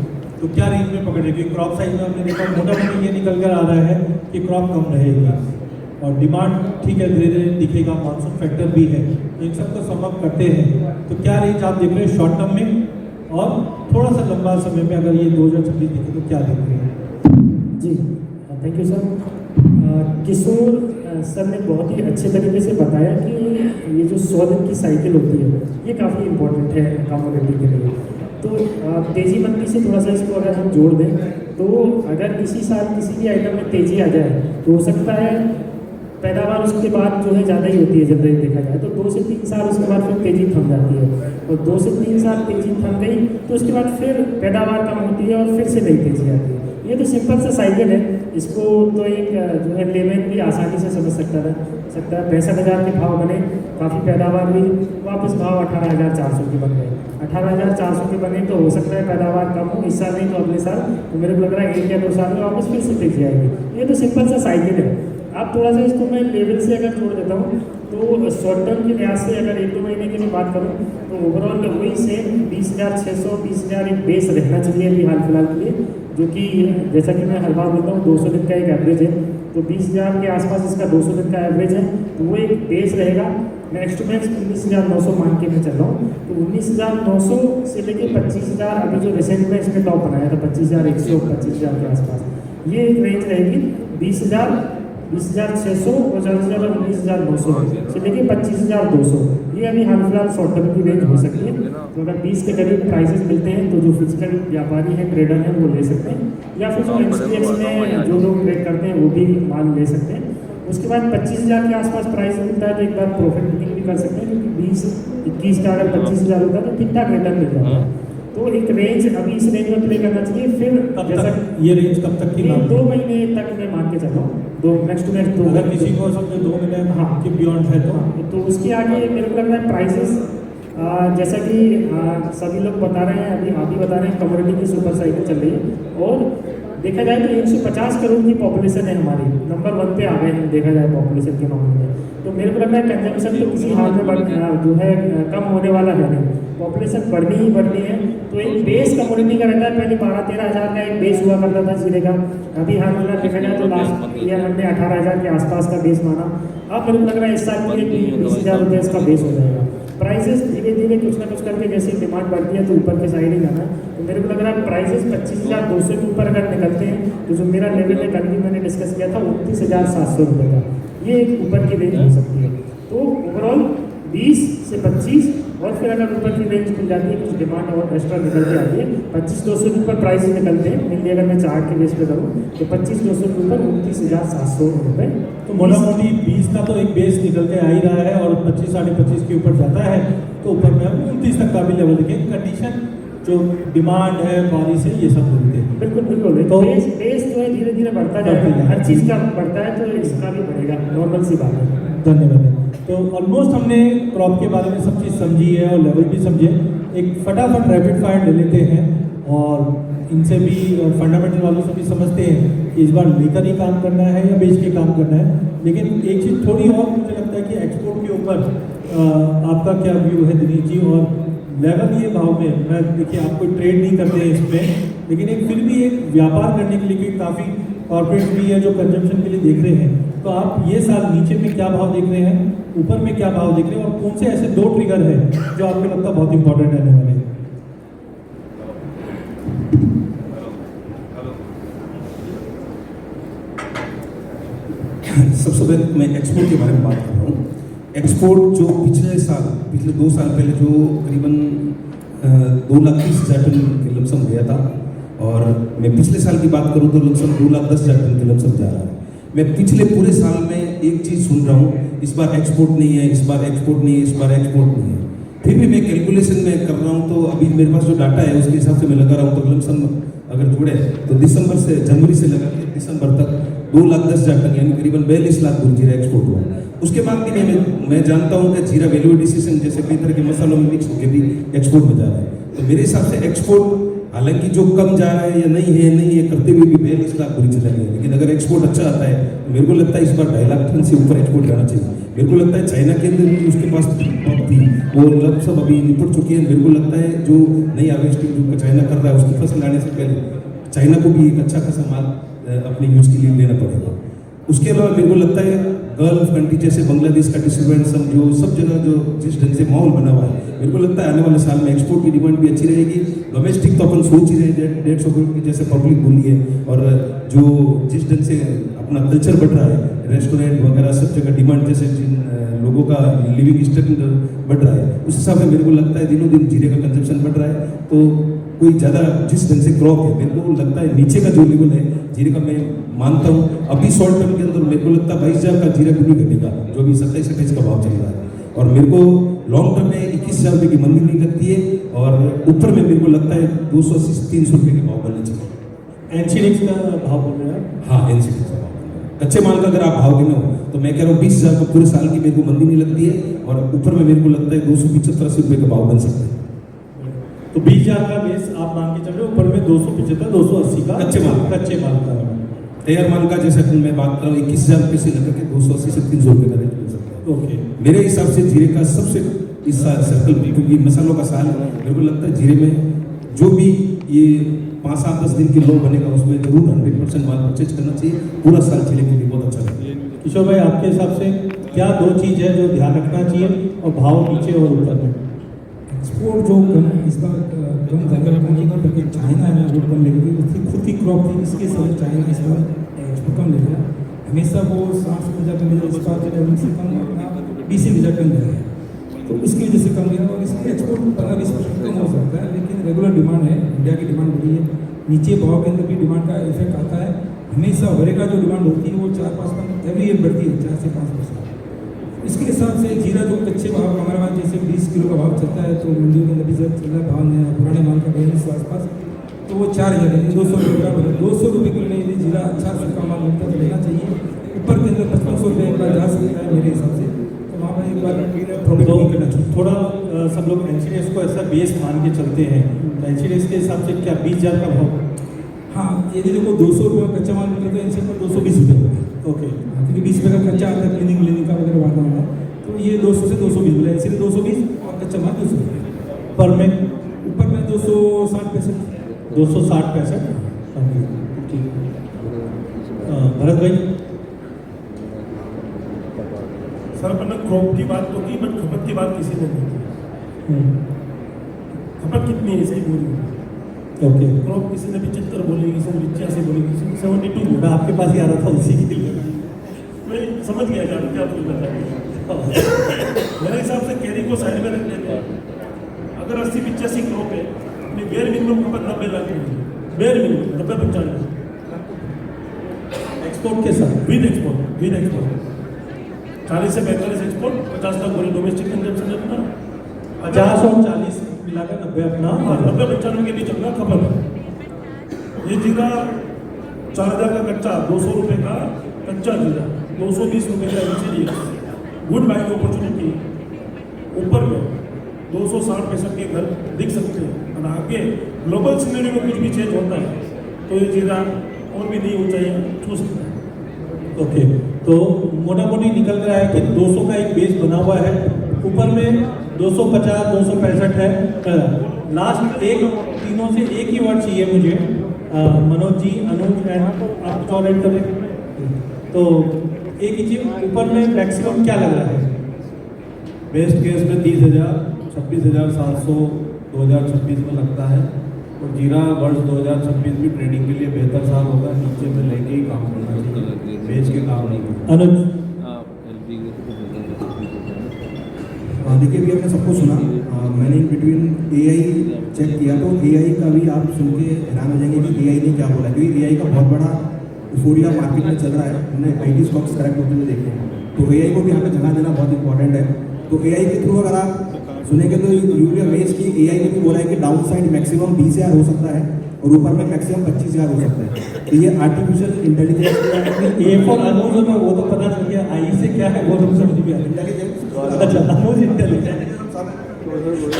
तो क्या रेंज में पकड़े? क्योंकि क्रॉप साइज में हमने देखा मोटा मोटी ये निकल कर आ रहा है कि क्रॉप कम रहेगी और डिमांड ठीक है धीरे धीरे दिखेगा, मानसून फैक्टर भी है, तो इन सबको सम अप करते हैं। तो क्या रेंज आप देख रहे हैं शॉर्ट टर्म में, और थोड़ा सा लंबा समय में अगर ये 2026 देखें तो क्या देख रहे हैं? जी thank you sir. Kishore sir ने बहुत ही अच्छे तरीके से बताया कि ये जो 100 दिन की साइकिल होती है ये काफ़ी इम्पोर्टेंट है कमोडिटी के लिए। तो तेज़ी मंदी से थोड़ा सा इसको अगर हम जोड़ दें तो अगर किसी साल किसी भी आइटम में तेज़ी आ जाए तो हो सकता है पैदावार उसके बाद जो है ज़्यादा ही होती है। जनरली देखा जाए तो 2 से 3 साल उसके बाद फिर तेज़ी थम जाती है, और 2 से 3 साल तेज़ी थम गई तो उसके बाद फिर पैदावार कम होती है और फिर से नई तेज़ी आती है। ये तो सिंपल सा साइकिल है, इसको तो एक जो है लेमैन भी आसानी से समझ सकता है। 65,000 के भाव बने, काफ़ी पैदावार हुई, वापस भाव 18,400 के बन गए। 18,400 के बने तो हो सकता है पैदावार कम हो इस साल नहीं तो अगले साल, तो मेरे को लग रहा है 1 या 2 साल में वापस फिर से तेजी आएगी। ये तो सिंपल सा साइकिल है। अब थोड़ा सा इसको मैं लेवल से अगर जोड़ देता हूँ तो शॉर्ट टर्म के लिहाज से अगर 1-2 महीने की मैं बात करूँ तो ओवरऑल वही सेम 20,600, 20,000 एक बेस रहना चाहिए अभी हाल फिलहाल के लिए, जो कि जैसा कि मैं हर बार बोलता हूँ 200 दिन का एक एवरेज है। तो 20,000 के आसपास इसका 200 दिन का एवरेज है, तो वो एक बेस रहेगा। नेक्स्ट मैक्स 19,900 मान के मैं चल रहा हूँ, तो 19,900 से लेकर 25,000 अभी जो रिसेंट में इसमें टॉप बनाया था 25,100, 25,000 के आसपास, ये एक रेंज रहेगी। 20,000, 20,600 और ज़्यादा से ज़्यादा 19,900 से लेकर 25,200, ये अभी हाल फिलहाल शॉर्ट टर्म की रेंज हो सकती है। तो अगर 20 के करीब प्राइसेस मिलते हैं तो जो फिजिकल व्यापारी हैं, ट्रेडर हैं, वो ले सकते हैं, या फिर जो एमसीएक्स में जो लोग ट्रेड करते हैं वो भी माल ले सकते हैं। उसके बाद 25,000 के आसपास प्राइस मिलता है तो एक बार प्रॉफिट बुकिंग भी कर सकते हैं, क्योंकि 20-21 का अगर 25,000 होता है तो ठीक ठाक रिटर्न मिल जाता है। तो एक रेंज अभी इस रेंज में प्ले करना चाहिए। फिर जैसा ये रेंज कब तक की? 2 महीने तक मैं मान के चल रहा हूँ, 2 नेक्स्ट टू नेक्स्ट 2। अगर किसी को समझे 2 महीने हाँ के बियॉन्ड है तो तो उसके आगे मेरे को लग रहा है प्राइसेस जैसा कि सभी लोग बता रहे हैं, अभी आप भी बता रहे हैं, कम्युनिटी की सुपर साइकिल चल रही है और देखा जाए तो 150 करोड़ की पॉपुलेशन है हमारी, नंबर 1 पे आ गए हम देखा जाए पॉपुलेशन के मामले में। तो मेरे को लग रहा है कंजम्पशन तो किसी हाल में जो है कम होने वाला है नहीं, पॉपुलेशन बढ़नी ही बढ़नी है। तो एक बेस कम्युनिटी का रहता है, पहले 12-13 हज़ार का एक बेस हुआ करता था जीरे का, अभी हाल में देखा जाए तो लास्ट ईयर हमने 18,000 के आसपास का बेस माना। अब मेरे को लग रहा है इस साल के लिए 20,000 रुपये इसका बेस हो जाएगा। प्राइसेस धीरे धीरे कुछ ना कुछ करके जैसे डिमांड बढ़ती है तो ऊपर के साइड ही जाना है। तो मेरे को लग रहा है प्राइसेस 25,200 के ऊपर अगर निकलते हैं तो जो मेरा लेवल है कल भी मैंने डिस्कस किया था 29,700 रुपये का, ये एक ऊपर की रेंज हो सकती है। तो ओवरऑल 20 से 25 और फिर अगर ऊपर की रेंज खुल जाती है, कुछ डिमांड और एक्स्ट्रा निकल के आती है, 25,200 के ऊपर प्राइस निकलते हैं मेनली। अगर मैं चार्ट के बेस पे करूँ तो 25,200 के ऊपर 29,700 रुपये। तो मोटा मोटी 20 का तो एक बेस निकल के आ ही रहा है और 25-25.5 के ऊपर जाता है तो ऊपर में हम 29 तक का भी लेवल देखें। कंडीशन जो डिमांड है, बारिश है, ये सब बोलते हैं। बिल्कुल बिल्कुल। तो बेस जो है धीरे धीरे बढ़ता जाएगा, हर चीज़ का बढ़ता है तो इसका भी बढ़ेगा, नॉर्मल सी बात है। धन्यवाद। तो ऑलमोस्ट हमने क्रॉप के बारे में सब चीज़ समझी है और लेवल भी समझे। एक फटाफट रैपिड फायर ले लेते हैं और इनसे भी फंडामेंटल वालों से भी समझते हैं कि इस बार लेकर ही काम करना है या बेच के काम करना है। लेकिन एक चीज़ थोड़ी और मुझे लगता है कि एक्सपोर्ट के ऊपर आपका क्या व्यू है दिनेश जी, और लेवल ये भाव में, मैं देखिए आप कोई ट्रेड नहीं करते हैं इसमें, लेकिन एक फिर भी एक व्यापार करने के लिए काफ़ी कॉर्पोरेट भी है जो कंजम्पशन के लिए देख रहे हैं, तो आप ये साल नीचे में क्या भाव देख रहे हैं, ऊपर में क्या भाव देख रहे हैं, और कौन से ऐसे 2 ट्रिगर है जो आपको लगता है बहुत इंपॉर्टेंट रहने वाले हैं? सबसे पहले मैं एक्सपोर्ट के बारे में बात कर रहा हूँ। एक्सपोर्ट जो पिछले 2 साल पहले जो करीबन 2,30,000 टन के लमसम गया था, और मैं पिछले साल की बात करूँ तो लमसम 2,10,000 टन के लमसम जा रहा है। मैं पिछले पूरे साल में एक चीज़ सुन रहा हूँ, इस बार एक्सपोर्ट नहीं है, इस बार एक्सपोर्ट नहीं है, इस बार एक्सपोर्ट नहीं है। फिर भी मैं कैलकुलेशन में कर रहा हूँ तो अभी मेरे पास जो डाटा है उसके हिसाब से मैं लगा रहा हूँ, तो लमसम अगर जोड़े तो जनवरी से लगा के दिसंबर तक 2,10,000 टन यानी करीबन 42 लाख बोरी जीरा एक्सपोर्ट हुआ। उसके बाद भी मैं जानता हूँ कि जीरा वैल्यू एडिशन जैसे कई तरह के मसालों में मिक्स होकर भी एक्सपोर्ट में जा रहा है। तो मेरे हिसाब से एक्सपोर्ट हालांकि जो कम जा रहा है या नहीं है करते हुए भी 42 लाख बोरी चला गया, लेकिन अगर एक्सपोर्ट अच्छा आता है तो मेरे को लगता है इस बार 2.5 लाख टन से ऊपर एक्सपोर्ट जाना चाहिए। मेरे को लगता है चाइना के अंदर भी उसके पास पंप थी, वो सब अभी निपट चुकी है। मेरे को लगता है जो नई हार्वेस्टिंग जो चाइना कर रहा है उसकी फसल आने से पहले चाइना को भी एक अच्छा खासा माल अपने यूज के लिए लेना पड़ेगा। उसके अलावा मेरे को लगता है गल्फ कंट्री जैसे बांग्लादेश का डिस्टर्बेंस जो सब जगह जो जिस ढंग से माहौल बना हुआ है, मेरे को लगता है आने वाले साल में एक्सपोर्ट की डिमांड भी अच्छी रहेगी। डोमेस्टिक तो अपन सोच ही रहे 150 करोड़ की जैसे पब्लिक बोली है, और जो जिस ढंग से अपना कल्चर बढ़ रहा है, रेस्टोरेंट वगैरह सब जगह डिमांड जैसे जिन लोगों का लिविंग स्टैंडर्ड बढ़ रहा है, उस हिसाब से मेरे को लगता है दिनों दिन जीरे का कंजम्पशन बढ़ रहा है। तो कोई ज़्यादा जिस ढंग से क्रॉप है, मेरे को लगता है नीचे का जो लेवल है जीरे का, मैं मानता हूँ अभी शॉर्ट टर्म के अंदर मेरे को लगता है 22,000 का जीरा गुनी घटेगा, जो अभी 27-28 का भाव चल रहा है। और मेरे को लॉन्ग टर्म में 21,000 रुपये की मंदी नहीं लगती है, और ऊपर में मेरे को लगता है 280 से 300 रुपये के भाव बनने चाहिए। एनसीडीएक्स का भाव बोल रहे हैं? हाँ, एनसीडीएक्स का भाव। कच्चे माल का अगर आप भाव गिनो तो मैं कह रहा हूँ 20,000 का पूरे साल की मेरे को मंदी नहीं लगती है, और ऊपर में मेरे को लगता है 275 रुपये का भाव बन सकता है। तो 20,000 का बेस आप मान के चल रहे हो, ऊपर में 275-280 का कच्चे माल का तैयार माल का जैसे मैं बात कर रहा हूँ 21,000 रुपये से लेकर के 280 से 300 रुपये का रेट मिल सकता है। ओके, मेरे हिसाब से जीरे का सबसे इस सर्कल में, क्योंकि मसालों का साल है, मेरे को लगता है जीरे में जो भी ये 5-7-10 दिन की लो बनेगा उसमें जरूर 100% माल परचेज करना चाहिए। पूरा साल जीरे के लिए बहुत अच्छा है। किशोर भाई, आपके हिसाब से क्या 2 चीज़ है जो ध्यान रखना चाहिए, और भाव नीचे और ऊपर में? एक्सपोर्ट जो इस बार कम जाकर क्योंकि चाइना है वो कम लेगी, उसकी खुद की क्रॉप थी, इसके साथ चाइना इस बार एक्सपोर्ट कम ले रहा है। हमेशा वो 60,000 टन इस बार से कम 20,000 टन गया है, तो उसकी वजह से कम गया, और इसलिए एक्सपोर्ट 15-20% कम हो सकता है। लेकिन रेगुलर डिमांड है, इंडिया की डिमांड बढ़ी है, नीचे भाव के अंदर भी डिमांड का इफेक्ट आता है। हमेशा वरे का जो डिमांड होती है वो 4-5% एवरी ईयर बढ़ती है, 4 से 5%। इसके हिसाब से जीरा जो कच्चे भाव हमारे पास जैसे 20 किलो का भाव चलता है, तो मंडियों के अंदर भी चल रहा भाव नया पुराने माल का 42 के आसपास, तो वो 4,000 है, 200 रुपये का बना। 200 रुपये किलो नहीं, जीरा अच्छा सूखा माल मिलता तो लेना चाहिए। ऊपर के अंदर 5500 रुपये का जा सकता है मेरे हिसाब से, तो वहाँ वहाँ पर एक बार थोड़ी तो ठीक करना चाहिए। थोड़ा सब लोग एनसीडीएस को ऐसा बेस मान के चलते हैं, तो एनसीडीएस के हिसाब से क्या 20,000 का भाव? हाँ, यदि देखो 200 रुपये का कच्चा माल मिल रहा है तो इनसे पर 220 रुपये होगा। ओके, क्योंकि 20 रुपये का कच्चा आता है क्लीनिंग व्लीनिंग का वगैरह वाला वाला, तो ये 200 से 220 मिला है, इसलिए 220 और कच्चा माल 200 रुपये। पर में ऊपर में 260-65। 260-65। ठीक। भरत भाई, सर अपन ने क्रॉप की बात तो की, बट खपत की बात किसी ने नहीं की। खपत कितनी है सही बोली? ओके, क्रॉप किसी ने 75 बोली, किसी ने 85 बोली, किसी ने 72 बोली। मैं आपके पास ही आ रहा था उसी के लिए। मैं समझ गया यार क्या बोलना चाहते हैं। मेरे हिसाब से कैरी को साइड में रख देते हैं। अगर 80-85 क्रॉप है, अपनी बेयर मिनिमम खपत 90 लाख की, बेयर मिनिमम 90-95 एक्सपोर्ट के साथ विद एक्सपोर्ट 40 से 45 एक्सपोर्ट, 50 लाख बोले डोमेस्टिक कंजम्पशन अपना, 50 और 40 मिलाकर 90 अपना। 90-95 के बीच अपना खपत है। ये जीरा 4,000 का कच्चा, 200 रुपये का कच्चा जीरा, 220 रुपये का एनसीडीएस, गुड बाइंग अपॉर्चुनिटी। ऊपर में 260-65 के घर दिख सकते हैं, और आगे ग्लोबल सिनेरियो में कुछ भी चेंज होता है तो ये जीरा और भी नई ऊंचाइयां छू सकता है। ओके, तो मोटा मोटी निकल रहा है कि 200 का एक बेस बना हुआ है, ऊपर में 250 265 है। लास्ट एक तीनों से एक ही वर्ड चाहिए मुझे, मनोज जी, अनुज एंड आप तो रेड करें। तो एक ही चीज, ऊपर में मैक्सिमम क्या लग रहा है? बेस्ट केस में 30,000, 26,700 2026 में लगता है। और जीरा वर्ष 2026 भी ट्रेडिंग के लिए बेहतर साल होगा, नीचे में लेके ही काम करना चाहिए, बेच के काम नहीं करना। अनुज, देखिए अभी आपने सबको सुना, मैंने इन बिटवीन एआई चेक किया, तो एआई का भी आप सुन के हैरान हो जाएंगे कि एआई ने क्या बोला, क्योंकि एआई का बहुत बड़ा यूफोरिया मार्केट में चल रहा है। हमने आईटी स्टॉक्स करेक्ट होते हुए देखे हैं, तो एआई को भी यहाँ पे जगह देना बहुत इंपॉर्टेंट है। तो एआई के थ्रू अगर आप सुनेंगे तो यू बी अमेज्ड कि एआई ने भी बोला है कि डाउन साइड मैक्सिमम 20,000 हो सकता है और ऊपर में मैक्सिमम 25,000 हो सकता है। तो ये आर्टिफिशियल इंटेलिजेंस ए फॉर अनुज होगा वो तो पता चल गया, आई से क्या है वो तो समझ भी आ गया। अच्छा, अनुज इंटेलिजेंट।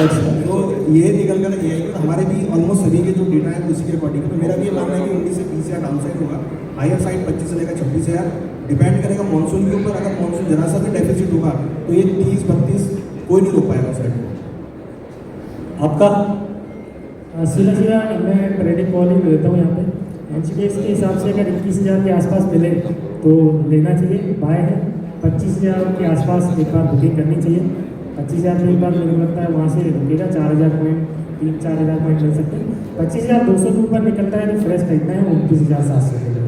अच्छा, तो ये निकल कर एआई को हमारे भी ऑलमोस्ट सभी के जो डेटा है उसी के अकॉर्डिंग, तो मेरा भी ये मानना है कि 19 से 20,000 डाउन साइड होगा, हायर साइड 25 से लेकर 26,000 डिपेंड करेगा मानसून के ऊपर। अगर मानसून जरा सा भी डेफिसिट होगा तो ये 30-32 कोई नहीं रोक पाएगा साइड को। आपका सीधा मैं ट्रेडिंग कॉल ही देता हूँ यहाँ पे। एनसीडीएक्स के हिसाब से अगर 21,000 के आसपास मिले तो लेना चाहिए, बाय है। 25,000 के आसपास एक बार बुकिंग करनी चाहिए। 25,000 में एक बार मुझे लगता है वहाँ से रुकेगा, 4,000 पॉइंट 3-4,000 पॉइंट मिल सकते हैं। 25,200 के ऊपर निकलता है तो फ्रेश खरीदना है 29,700 के।